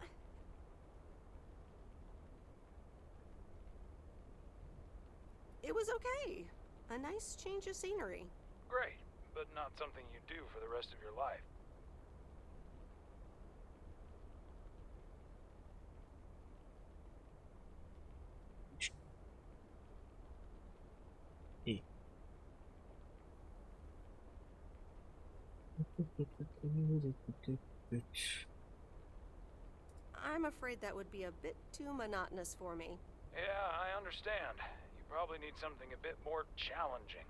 it was okay. A nice change of scenery. Great, but not something you do for the rest of your life. İyi. I'm afraid that would be a bit too monotonous for me. Yeah, I understand. You probably need something a bit more challenging.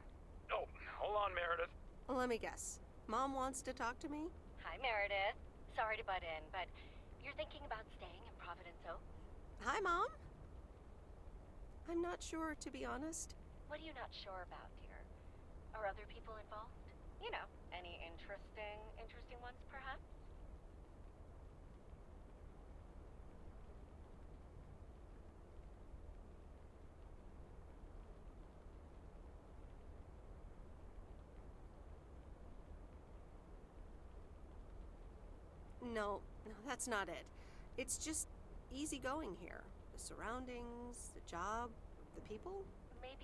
Oh, hold on, Meredith. Let me guess. Mom wants to talk to me? Hi, Meredith. Sorry to butt in, but you're thinking about staying in Providence Oak? Hi, Mom. I'm not sure, to be honest. What are you not sure about, dear? Are other people involved? You know, any interesting ones, perhaps? No, that's not it. It's just easygoing here. The surroundings, the job, the people.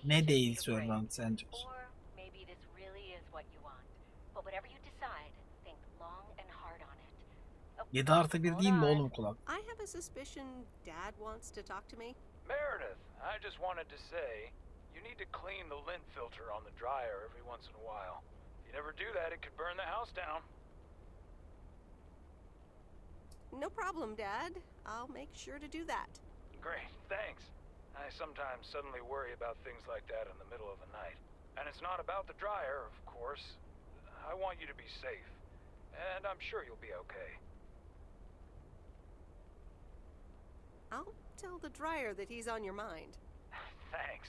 Ne değil söylüyorsun sence? Or maybe this really is what you want. But whatever you decide, think long and hard on it. 7+1 değil mi oğlum kulak? I have a suspicion Dad wants to talk to me. Meredith, I just wanted to say, you need to clean the lint filter on the dryer every once in a while. If you never do that, it could burn the house down. No problem, Dad. I'll make sure to do that. Great, thanks. I sometimes suddenly worry about things like that in the middle of the night. And it's not about the dryer, of course. I want you to be safe. And I'm sure you'll be okay. I'll tell the dryer that he's on your mind. Thanks.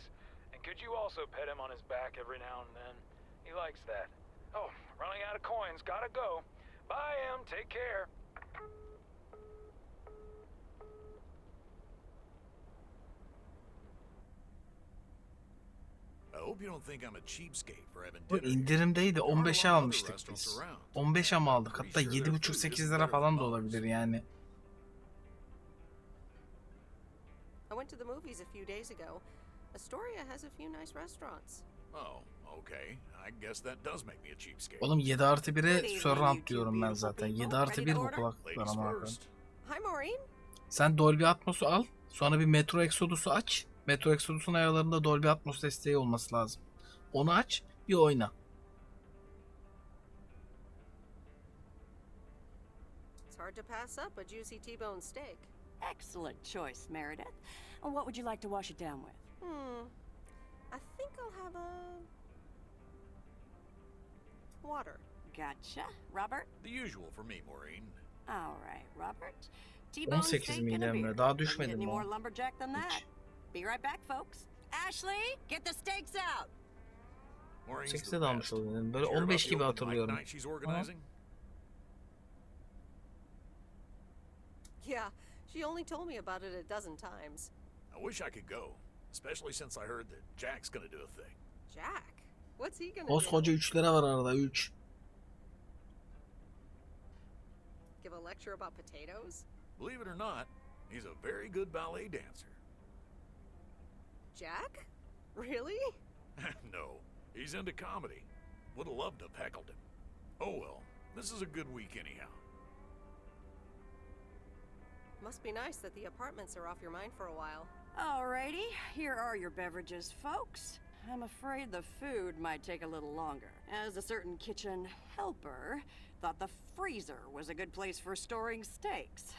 And could you also pet him on his back every now and then? He likes that. Oh, running out of coins. Gotta go. Bye, Em. Take care. I hope you don't think I'm a cheapskate for having Bu dinner. indirimdeydi. 15'e Other almıştık restaurants biz. around. 15'e mi aldık? Hatta 7,5-8 lira falan da olabilir yani. I went to the movies a few days ago. Astoria has a few nice restaurants. Oh, okay. I guess that does make me a cheapskate. Oğlum 7+1'e surround diyorum ben zaten. 7+1 bu kulaklıklar Ladies ama. first. Hi, Maureen. Sen Dolby Atmos'u al. Sonra bir Metro Exodus'u aç. Metro Exodus'un ayarlarında Dolby Atmos desteği olması lazım. Onu aç, bir oyna. It's hard to pass up a juicy T-bone steak. Excellent choice, Meredith. And what would you like to wash it down with? I think I'll have a... water. Gotcha. Robert? The usual for me, Maureen. All right, Robert. T-bone 18 steak miydi and a Emre? beer. Daha Doesn't get düşmedim any mi more o? lumberjack than that. Be right back, folks. Ashley, get the steaks out. Maureen's 8'e the de almış best. oluyor. Böyle Did you hear 15 about gibi the open mic hatırlıyorum. night she's organizing? Yeah, she only told me about it a dozen times. I wish I could go, especially since I heard that Jack's gonna do a thing. Jack? What's he gonna Koskoca do? 3'lere var arada 3. Give a lecture about potatoes? Believe it or not, he's a very good ballet dancer. Jack? Really? No, he's into comedy. Would have loved to have heckled him. Oh well, This is a good week anyhow. Must be nice that the apartments are off your mind for a while. Alrighty, here are your beverages, folks. I'm afraid the food might take a little longer, as a certain kitchen helper thought the freezer was a good place for storing steaks.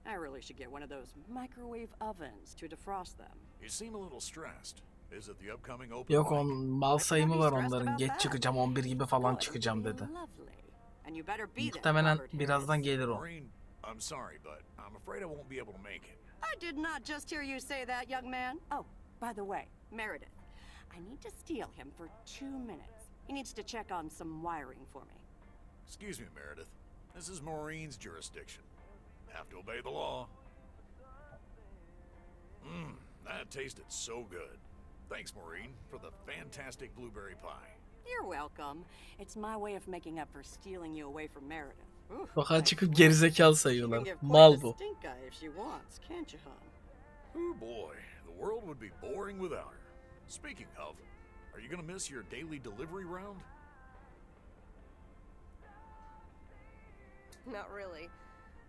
I really should get one of those microwave ovens to defrost them. You seem a little stressed. Is it the upcoming open Yok mic? on mal sayımı var onların. Geç çıkacağım 11 gibi falan çıkacağım dedi. And you better be there, Muhtemelen Robert birazdan Harris. gelir o. Maureen, I'm sorry, but I'm afraid I won't be able to make it. I did not just hear you say that, young man. Oh, by the way, Meredith, I need to steal him for 2 minutes. He needs to check on some wiring for me. Excuse me, Meredith. This is Maureen's jurisdiction. Have to obey the law. That tasted so good. Thanks, Maureen, for the fantastic blueberry pie. You're welcome. It's my way of making up for stealing you away from Meredith. Fakat çıkıp gerizekalı sayıyorlar. Mal bu. Stink eye if she wants, can't you, hon? Oh boy, the world would be boring without her. Speaking of, are you gonna miss your daily delivery round? Not really.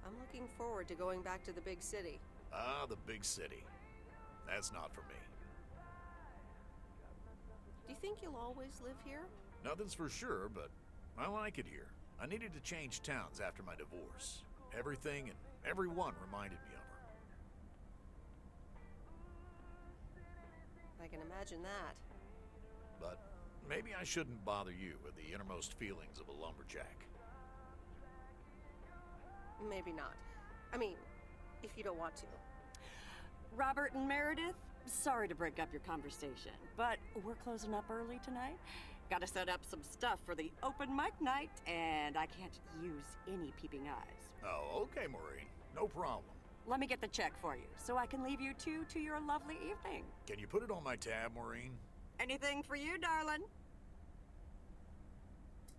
I'm looking forward to going back to the big city. Ah, the big city. That's not for me. Do you think you'll always live here? Nothing's for sure, but I like it here. I needed to change towns after my divorce. Everything and everyone reminded me of her. I can imagine that. But maybe I shouldn't bother you with the innermost feelings of a lumberjack. Maybe not. I mean, if you don't want to. Robert and Meredith, sorry to break up your conversation, but we're closing up early tonight. Gotta set up some stuff for the open mic night, and I can't use any peeping eyes. Oh, okay, Maureen. No problem. Let me get the check for you, so I can leave you two to your lovely evening. Can you put it on my tab, Maureen? Anything for you, darling?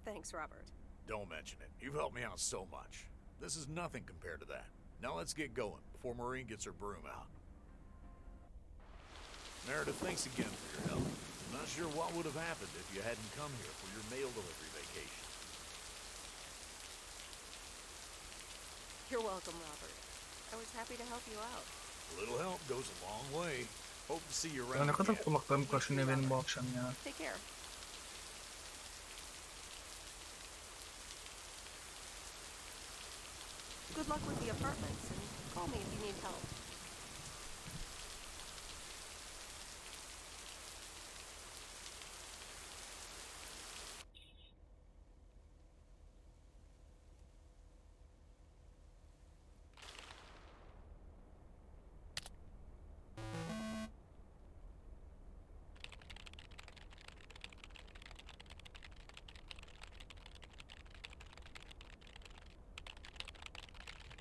Thanks, Robert. Don't mention it. You've helped me out so much. This is nothing compared to that. Now let's get going before Maureen gets her broom out. Meredith, thanks again for your help. I'm not sure what would have happened if you hadn't come here for your mail delivery vacation. You're welcome, Robert. I was happy to help you out. A little help goes a long way. Hope to see you Ya around ne kadar again. kulaklarım kaşınıyor benim bu akşam ya. Take care. Good luck with the apartments, and call me if you need help.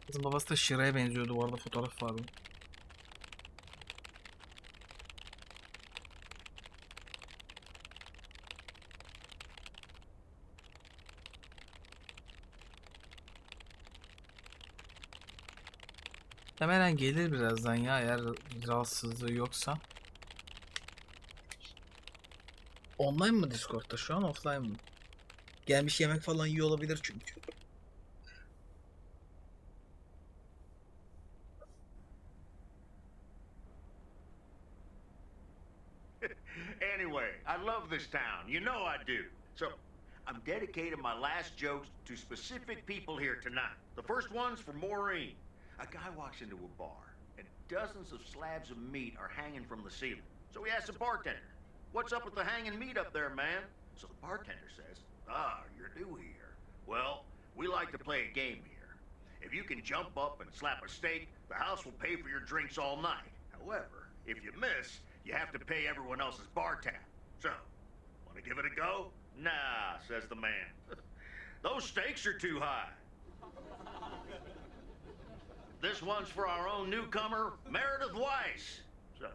Kızın babası da Şire'ye benziyordu bu arada, fotoğraf vardı. Hemen gelir birazdan ya, eğer rahatsızlığı yoksa. Online mı Discord'da şu an, offline mı? Gelmiş yemek falan yiyor olabilir çünkü. Anyway, I love this town. You know I do. So, I'm dedicating my last jokes to specific people here tonight. The first one's for Maureen. A guy walks into a bar, and dozens of slabs of meat are hanging from the ceiling. So he asks the bartender, "What's up with the hanging meat up there, man?" So the bartender says, "Ah, you're new here. Well, we like to play a game here. If you can jump up and slap a steak, the house will pay for your drinks all night. However, if you miss, you have to pay everyone else's bar tab. So, want to give it a go?" "Nah," says the man. "Those stakes are too high." This one's for our own newcomer, Meredith Weiss. So,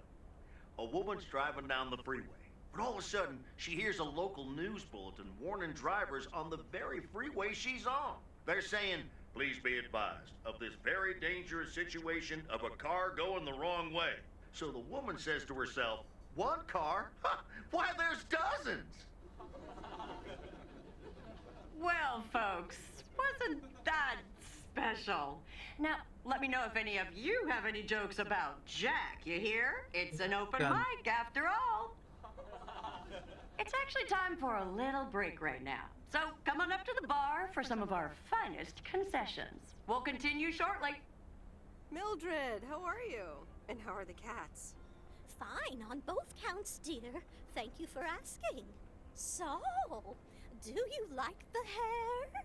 a woman's driving down the freeway, but all of a sudden, she hears a local news bulletin warning drivers on the very freeway she's on. They're saying, "Please be advised of this very dangerous situation of a car going the wrong way." So the woman says to herself, "One car? Why, there's dozens!" Well, folks, special. Now, let me know if any of you have any jokes about Jack, you hear? It's an open mic after all. It's actually time for a little break right now. So come on up to the bar for some of our finest concessions. We'll continue shortly. Mildred, how are you? And how are the cats? Fine on both counts, dear. Thank you for asking. So, do you like the hair?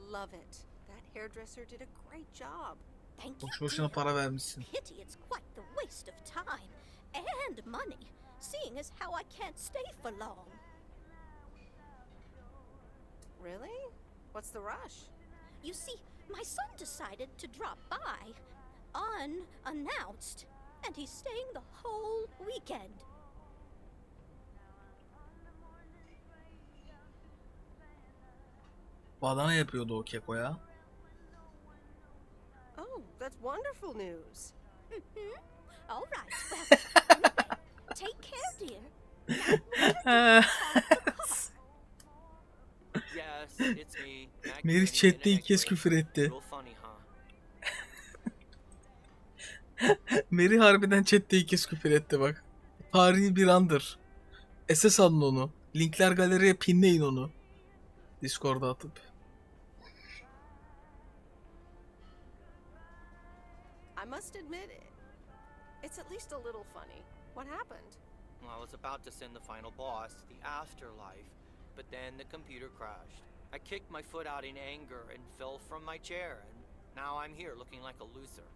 Love it. That hairdresser did a great job. Thank you, Boş boşuna para vermişsin. Pity it's quite the waste of time and money, seeing as how I can't stay for long. Really? What's the rush? You see, my son decided to drop by, unannounced, and he's staying the whole weekend. Badana yapıyordu o keko ya. Oh, that's wonderful news. All right, well, take care, dear. Yes, it's me. Mary chatte ilk kez küfür etti. Real funny, huh? Mary harbiden chatte ilk kez küfür etti bak. Tarihi bir andır. SS alın onu. Linkler galeriye pinleyin onu. Discord'a atıp. I must admit, it's at least a little funny. What happened? Well, I was about to send the final boss to the afterlife, but then the computer crashed. I kicked my foot out in anger and fell from my chair, and now I'm here looking like a loser.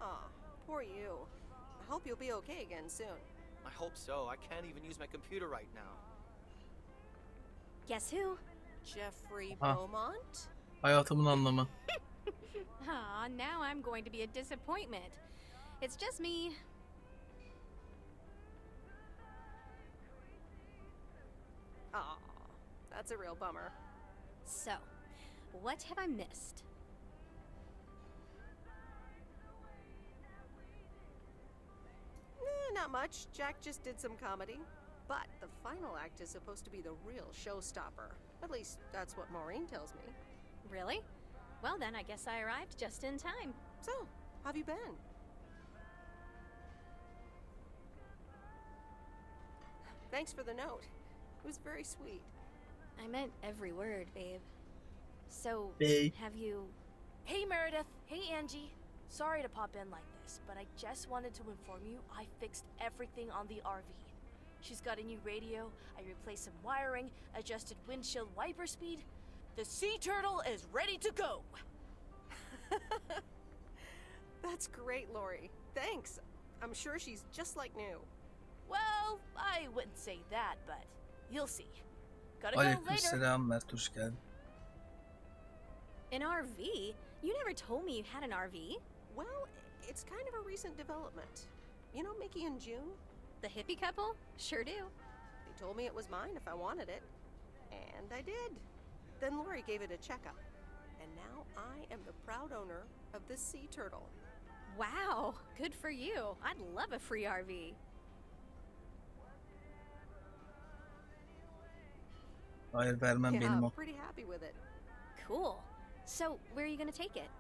Aw, poor you. I hope you'll be okay again soon. I hope so. I can't even use my computer right now. Guess who? Jeffrey Ah. Beaumont? Hayatımın anlamı. Aw, now I'm going to be a disappointment. It's just me. Aw, that's a real bummer. So, what have I missed? Not much. Jack just did some comedy. But the final act is supposed to be the real showstopper. At least, that's what Maureen tells me. Really? Well, then I guess I arrived just in time. So, how have you been? Thanks for the note. It was very sweet. I meant every word, babe. So, Babe. have you... Hey Meredith, hey Angie. Sorry to pop in like this, but I just wanted to inform you I fixed everything on the RV. She's got a new radio, I replaced some wiring, adjusted windshield wiper speed. The sea turtle is ready to go. That's great, Lori. Thanks. I'm sure she's just like new. Well, I wouldn't say that, but you'll see. Gotta go later. Aleykümselam Mert, hoş geldin. An RV? You never told me you had an RV. Well, it's kind of a recent development. You know Mickey and June? The hippie couple? Sure do. They told me it was mine if I wanted it. And I did. Then Lori gave it a checkup. And now I am the proud owner of this sea turtle. Wow, good for you. I'd love a free RV. Hayır vermem, Yeah, benim I'm o. pretty happy with it. Cool. So, where are you gonna take it?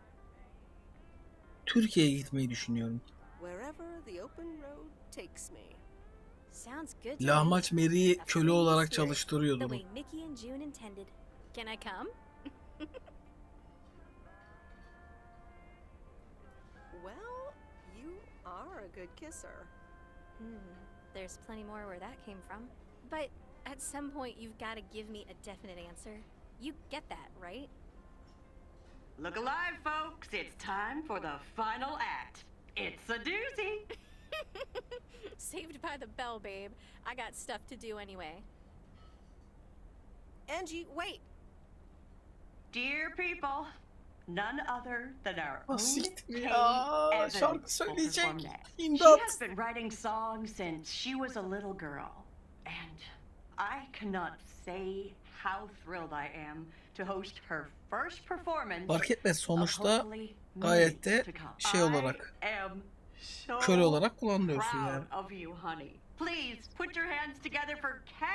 Türkiye'ye gitmeyi düşünüyorum. Wherever the open road takes me. Sounds good to me. Lahmaç Mary'i A köle free olarak spirit, çalıştırıyordu. the way Mickey and June intended. Can I come? Well, you are a good kisser. There's plenty more where that came from. But at some point, you've got to give me a definite answer. You get that, right? Look alive, folks. It's time for the final act. It's a doozy. Saved by the bell, babe. I got stuff to do anyway. Angie, wait. Dear people, none other than our Ah, own siktir Kay ya. Evans Şarkı will söyleyecek. perform next. She İmdat. has been writing songs since she was a little girl, and I cannot say how thrilled I am to host her first performance. Fark etmez, sonuçta of hopefully gayet de millions to come. şey olarak, I am so köle olarak kullanılıyorsun yani. proud of you, honey. please put your hands together for Kay,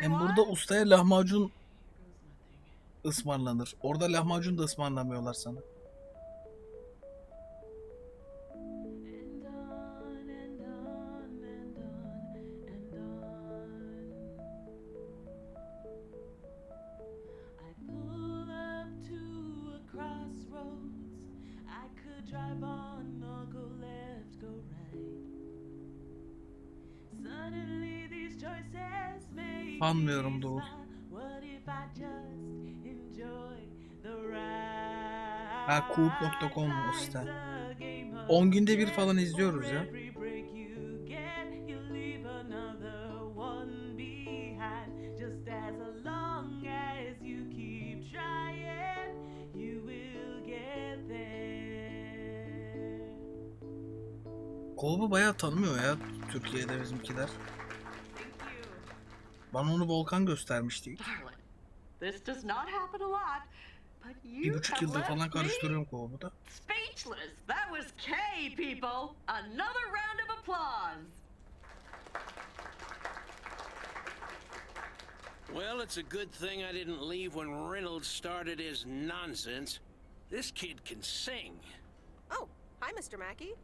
Hem everyone. burada ustaya lahmacun ısmarlanır. Orada lahmacun da ısmarlamıyorlar sana. Drive on or go left, go right. Suddenly these choices make Anlıyorum Doğu. What if I just enjoy the ride? Ha, Coop.com o site. 10 günde bir falan izliyoruz ya. Every break you get, you leave another one behind. Just as long as you keep trying, you will get there. Coop'u bayağı tanımıyor ya Türkiye'de bizimkiler. Bana onu Volkan göstermişti ilk. This does not happen a lot, but you 1,5 have yıldır left falan me karıştırıyorum Coop'u da. speechless. That was Kay, people. Another round of applause. Well, it's a good thing I didn't leave when Reynolds started his nonsense. This kid can sing. Oh, hi, Mr. Mackey.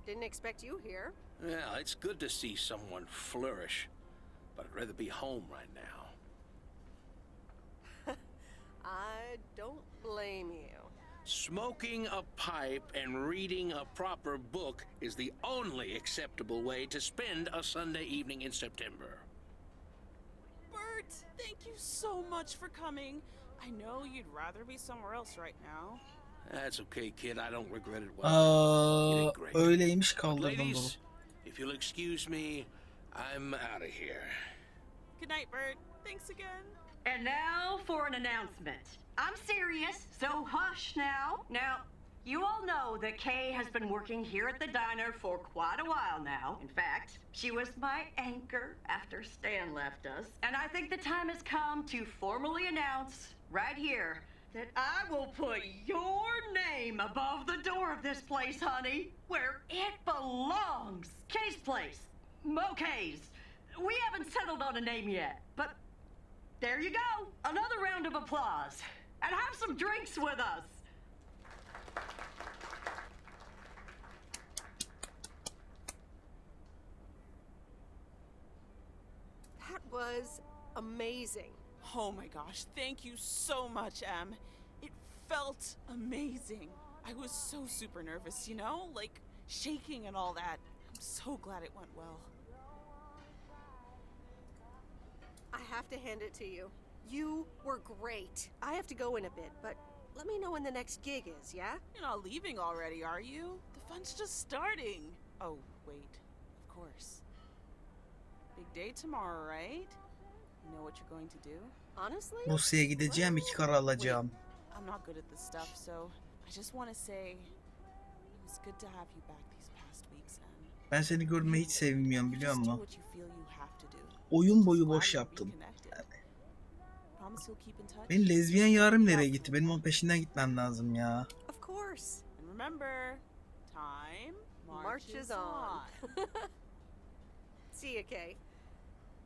Didn't expect you here. Yeah, it's good to see someone flourish, but I'd rather be home right now. I don't blame you. Smoking a pipe and reading a proper book is the only acceptable way to spend a Sunday evening in September. Bert, thank you so much for coming. I know you'd rather be somewhere else right now. That's okay, kid. I don't regret it. You did great. Öyleymiş, kaldırdım bunu. Ladies, if you'll excuse me, I'm out of here. Good night, Bert. Thanks again. And now for an announcement. I'm serious, so hush now. Now, you all know that Kay has been working here at the diner for quite a while now. In fact, she was my anchor after Stan left us. And I think the time has come to formally announce right here that I will put your name above the door of this place, honey, where it belongs. Kay's place. Mo Kay's. We haven't settled on a name yet, but there you go. Another round of applause. And have some drinks with us. That was amazing. Oh my gosh, thank you so much, Em. It felt amazing. I was so super nervous, you know? Like, shaking and all that. I'm so glad it went well. I have to hand it to you. You were great. I have to go in a bit, but let me know when the next gig is, yeah? You're not leaving already, are you? The fun's just starting. Oh, wait. Of course. Big day tomorrow, right? You know what you're going to do? Honestly? Rusya'ya gideceğim, 2 kara alacağım. I'm not good at this stuff, so I just want to say it was good to have you back these past weeks, and Ben seni görmeye hiç sevinmiyorum, biliyor just do musun? what you feel you have to do. Oyun boyu boş yaptım. Promise you'll keep in touch. Benim lezbiyen yarım nereye gitti? Benim onun peşinden gitmem lazım ya. Of course. And remember, time marches on. See you, Kay.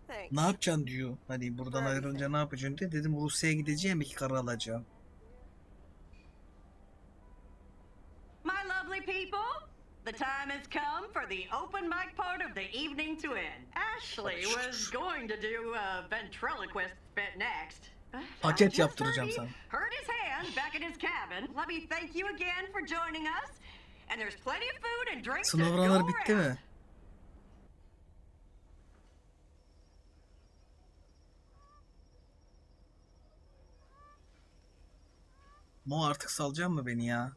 Thanks. Ne yapacaksın diyor. Hani buradan ayrılınca ne yapacaksın diye. Dedim Rusya'ya gideceğim, 2 kara alacağım. My lovely people, the time has come for the open mic part of the evening to end. Ashley was going to do a ventriloquist bit next. Paket yaptıracağım sana. Hurt his hand back in his cabin. Let me thank you again for joining us. And there's plenty of food and drinks to go Sınavlar bitti around. mi? Mo, artık salacak mı beni ya?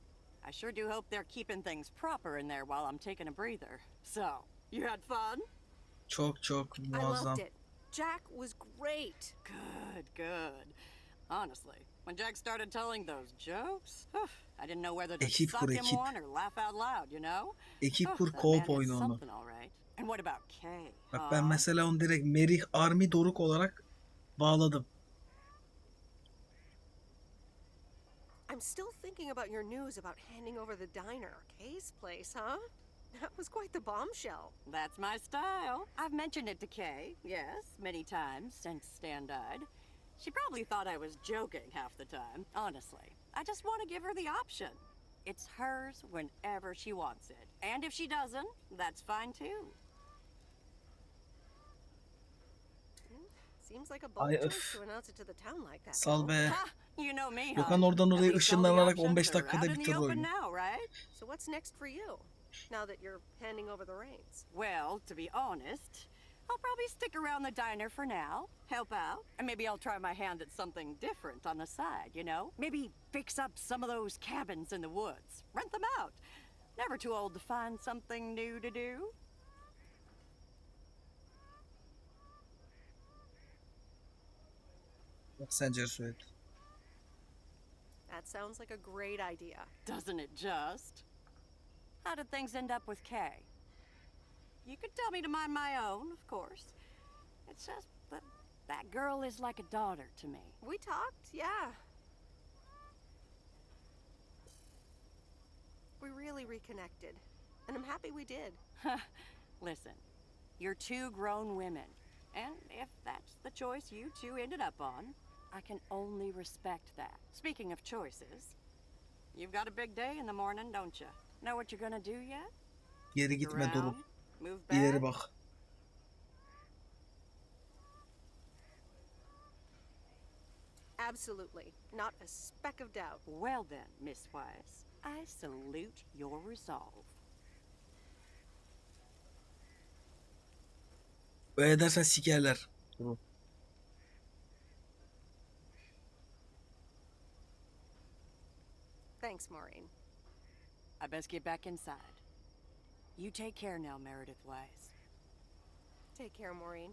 I sure do hope they're keeping things proper in there while I'm taking a breather. So, you had fun? Çok çok I muazzam. loved it. Jack was great. Good, good. Honestly, when Jack started telling those jokes, I didn't know whether to Ekip suck kur, him ekip. one or laugh out loud, you know? Ekip kur, that co-op man is oyunu onu. something, all right. And what about Kay? Bak ben mesela onu direkt Merih Army Doruk olarak bağladım. I'm still thinking about your news about handing over the diner, Kay's place, huh? That was quite the bombshell. That's my style. I've mentioned it to Kay, yes, many times since Stan died. She probably thought I was joking half the time, honestly. I just want to give her the option. It's hers whenever she wants it. And if she doesn't, that's fine too. Seems like a bold Ay choice öf. to announce it to the town like that. Sal be. Ha! You know me, Gökhan huh? oradan At oraya least all the ışınlanarak options 15 are dakikada out in the bitirir open oyunu. now, right? So what's next for you, now that you're handing over the reins? Well, to be honest, I'll probably stick around the diner for now, help out, and maybe I'll try my hand at something different on the side, you know? Maybe fix up some of those cabins in the woods, rent them out. Never too old to find something new to do. Bak sence söyledi. That sounds like a great idea. Doesn't it just? How did things end up with Kay? You could tell me to mind my own, of course. It's just that that girl is like a daughter to me. We talked, yeah. We really reconnected, and I'm happy we did. Listen, you're two grown women, and if that's the choice you two ended up on, I can only respect that. Speaking of choices, you've got a big day in the morning, don't you? Know what you're gonna do yet? Geri gitme Around? durup. Move İleri back? bak. Absolutely. Not a speck of doubt. Well then, Miss Wise, I salute your resolve. Böyle edersen sikerler. Durup. Thanks, Maureen. I best get back inside. You take care now, Meredith Wise. Take care, Maureen.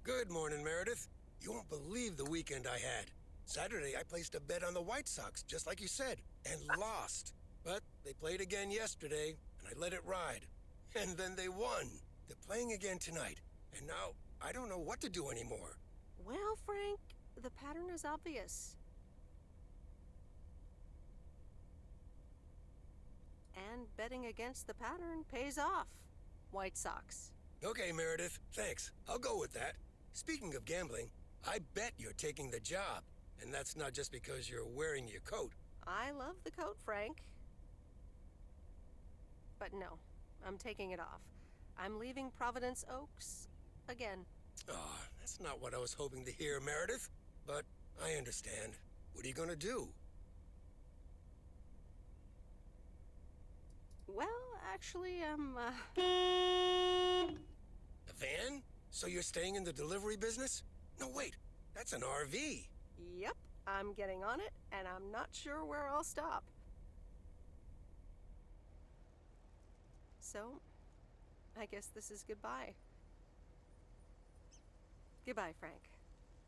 Good morning, Meredith. You won't believe the weekend I had. Saturday, I placed a bet on the White Sox, just like you said, and lost. But they played again yesterday, and I let it ride. And then they won. They're playing again tonight, and now I don't know what to do anymore. Well, Frank, the pattern is obvious. And betting against the pattern pays off. White Sox. Okay, Meredith, thanks. I'll go with that. Speaking of gambling, I bet you're taking the job. And that's not just because you're wearing your coat. I love the coat, Frank. But no, I'm taking it off. I'm leaving Providence Oaks again. Oh, that's not what I was hoping to hear, Meredith. But I understand. What are you gonna do? Well, actually, A van? So you're staying in the delivery business? No, wait. That's an RV. Yep, I'm getting on it, and I'm not sure where I'll stop. So, I guess this is goodbye. Goodbye, Frank.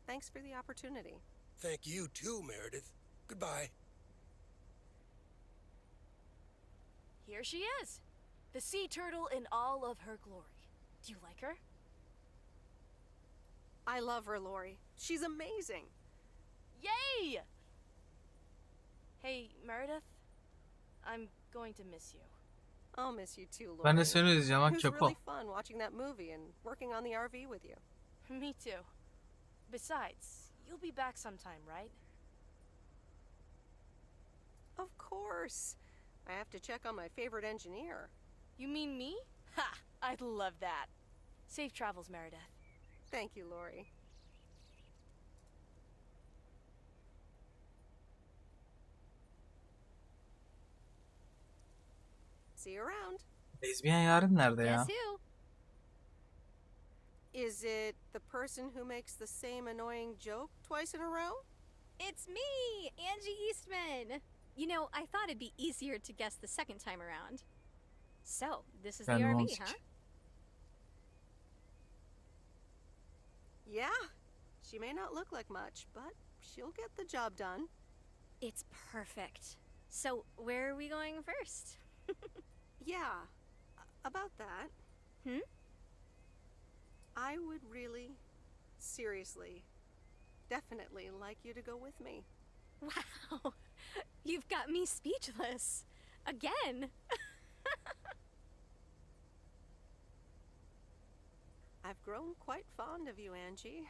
Thanks for the opportunity. Thank you too, Meredith. Goodbye. Here she is. The sea turtle in all of her glory. Do you like her? I love her, Lori. She's amazing. Yay! Hey, Meredith. I'm going to miss you. I'll miss you too, Lori. Ben de seni özleyeceğim ha It was Keko. really fun watching that movie and working on the RV with you. Me too. Besides, you'll be back sometime, right? Of course. I have to check on my favorite engineer. You mean me? Ha! I'd love that. Safe travels, Meredith. Thank you, Lori. See you around. Lezbiyen yarın nerede ya? Guess who? Is it the person who makes the same annoying joke twice in a row? It's me, Angie Eastman. You know, I thought it'd be easier to guess the second time around. So, this is the Ben RV, Monsk. huh? Yeah. She may not look like much, but she'll get the job done. It's perfect. So, where are we going first? Yeah. About that. Hmm? I would really, seriously, definitely like you to go with me. Wow, you've got me speechless. Again. I've grown quite fond of you, Angie.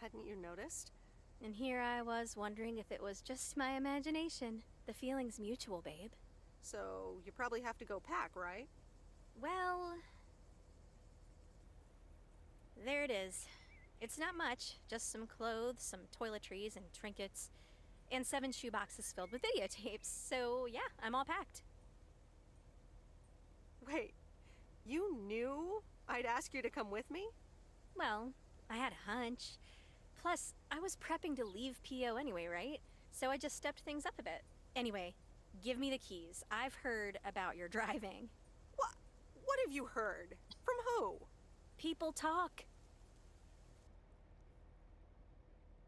Hadn't you noticed? And here I was wondering if it was just my imagination. The feeling's mutual, babe. So, you probably have to go pack, right? Well, there it is. It's not much, just some clothes, some toiletries and trinkets, and 7 shoeboxes filled with videotapes. So, yeah, I'm all packed. Wait, you knew I'd ask you to come with me? Well, I had a hunch. Plus, I was prepping to leave PO anyway, right? So I just stepped things up a bit. Anyway, give me the keys. I've heard about your driving. What have you heard? From who? People talk.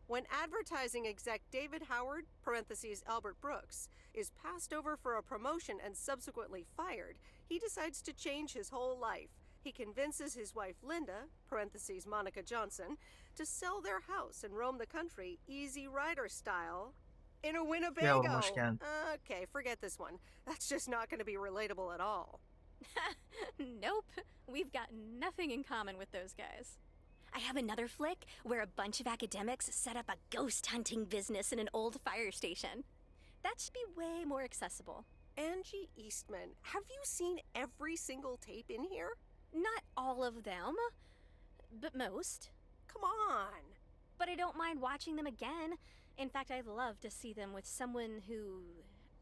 When advertising exec David Howard, parentheses Albert Brooks, is passed over for a promotion and subsequently fired, he decides to change his whole life. He convinces his wife Linda, parentheses Monica Johnson, to sell their house and roam the country Easy Rider style in a Winnebago. Okay, forget this one. That's just not going to be relatable at all. Nope, we've got nothing in common with those guys. I have another flick where a bunch of academics set up a ghost hunting business in an old fire station. That should be way more accessible. Angie Eastman, have you seen every single tape in here? Not all of them, but most. Come on. But I don't mind watching them again. In fact, I'd love to see them with someone who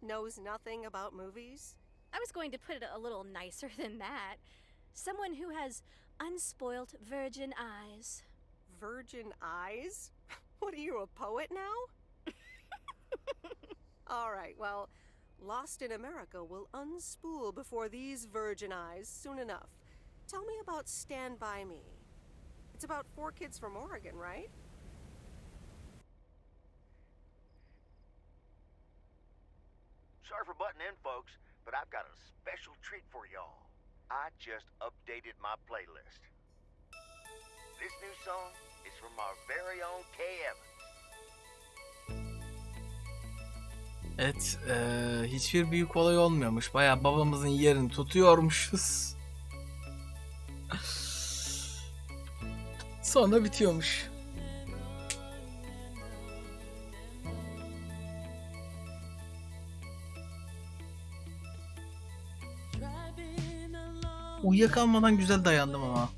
knows nothing about movies. I was going to put it a little nicer than that. Someone who has unspoilt virgin eyes. Virgin eyes? What are you, a poet now? All right, well, Lost in America will unspool before these virgin eyes soon enough. Tell me about Stand By Me. It's about 4 kids from Oregon, right? Sorry for butting in, folks, but I've got a special treat for y'all. I just updated my playlist. This new song is from our very own Kay Evans. Evet, hiçbir büyük olay olmuyormuş. Bayağı babamızın yerini tutuyormuşuz. Sonra bitiyormuş. Uyuyakalmadan güzel dayandım ama.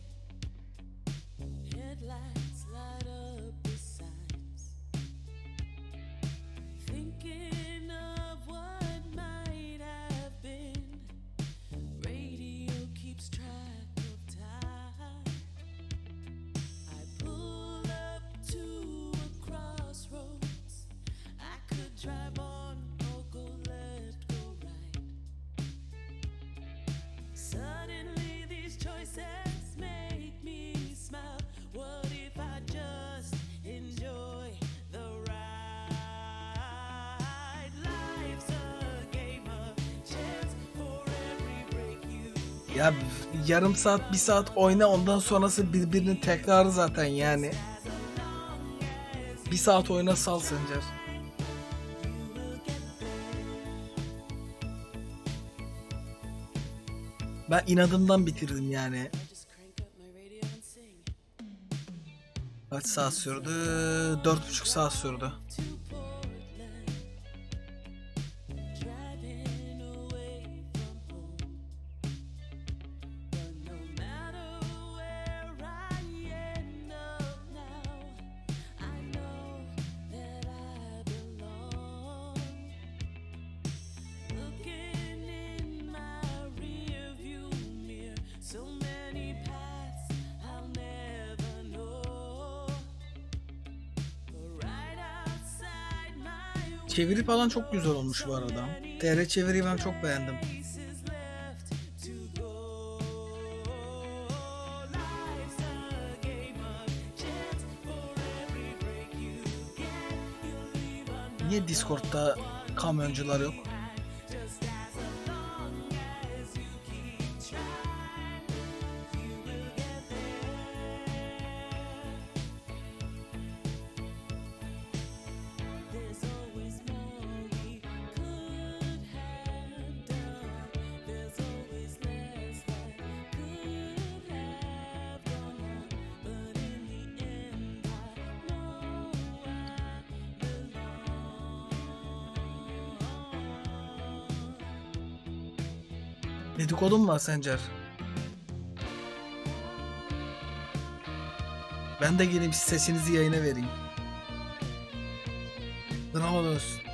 Ya yarım saat, 1 saat oyna, ondan sonrası birbirinin tekrarı zaten yani. 1 saat oyna sal Sencer. Ben inadımdan bitirdim yani. Kaç saat sürdü? 4,5 saat sürdü. Çeviri falan çok güzel olmuş bu arada. TR çeviriyi ben çok beğendim. Niye Discord'da kamyoncular yok? Dedikodun var Sencer. Ben de geleyim sesinizi yayına vereyim. Drama dönsün.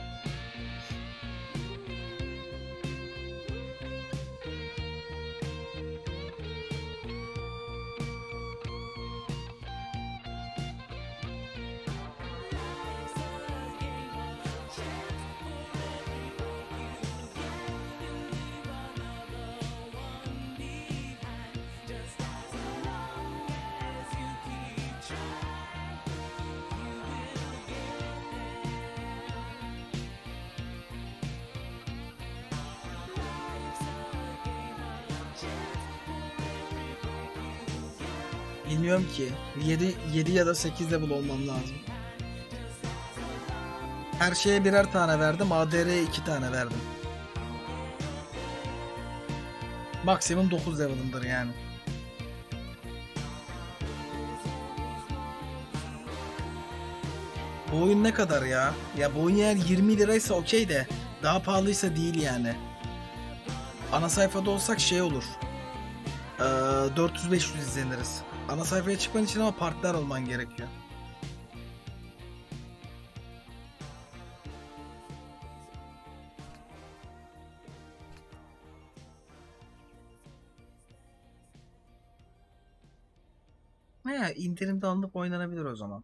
Bilmiyorum ki. 7 ya da 8 level olmam lazım. Her şeye birer tane verdim. ADR'ye 2 tane verdim. Maksimum 9 level'ımdır yani. Bu oyun ne kadar ya? Ya bu oyun eğer 20 liraysa okey de daha pahalıysa değil yani. Ana sayfada olsak şey olur. 400-500 izleniriz. Ana sayfaya çıkman için ama partner olman gerekiyor. He, indirimde alınıp oynanabilir o zaman.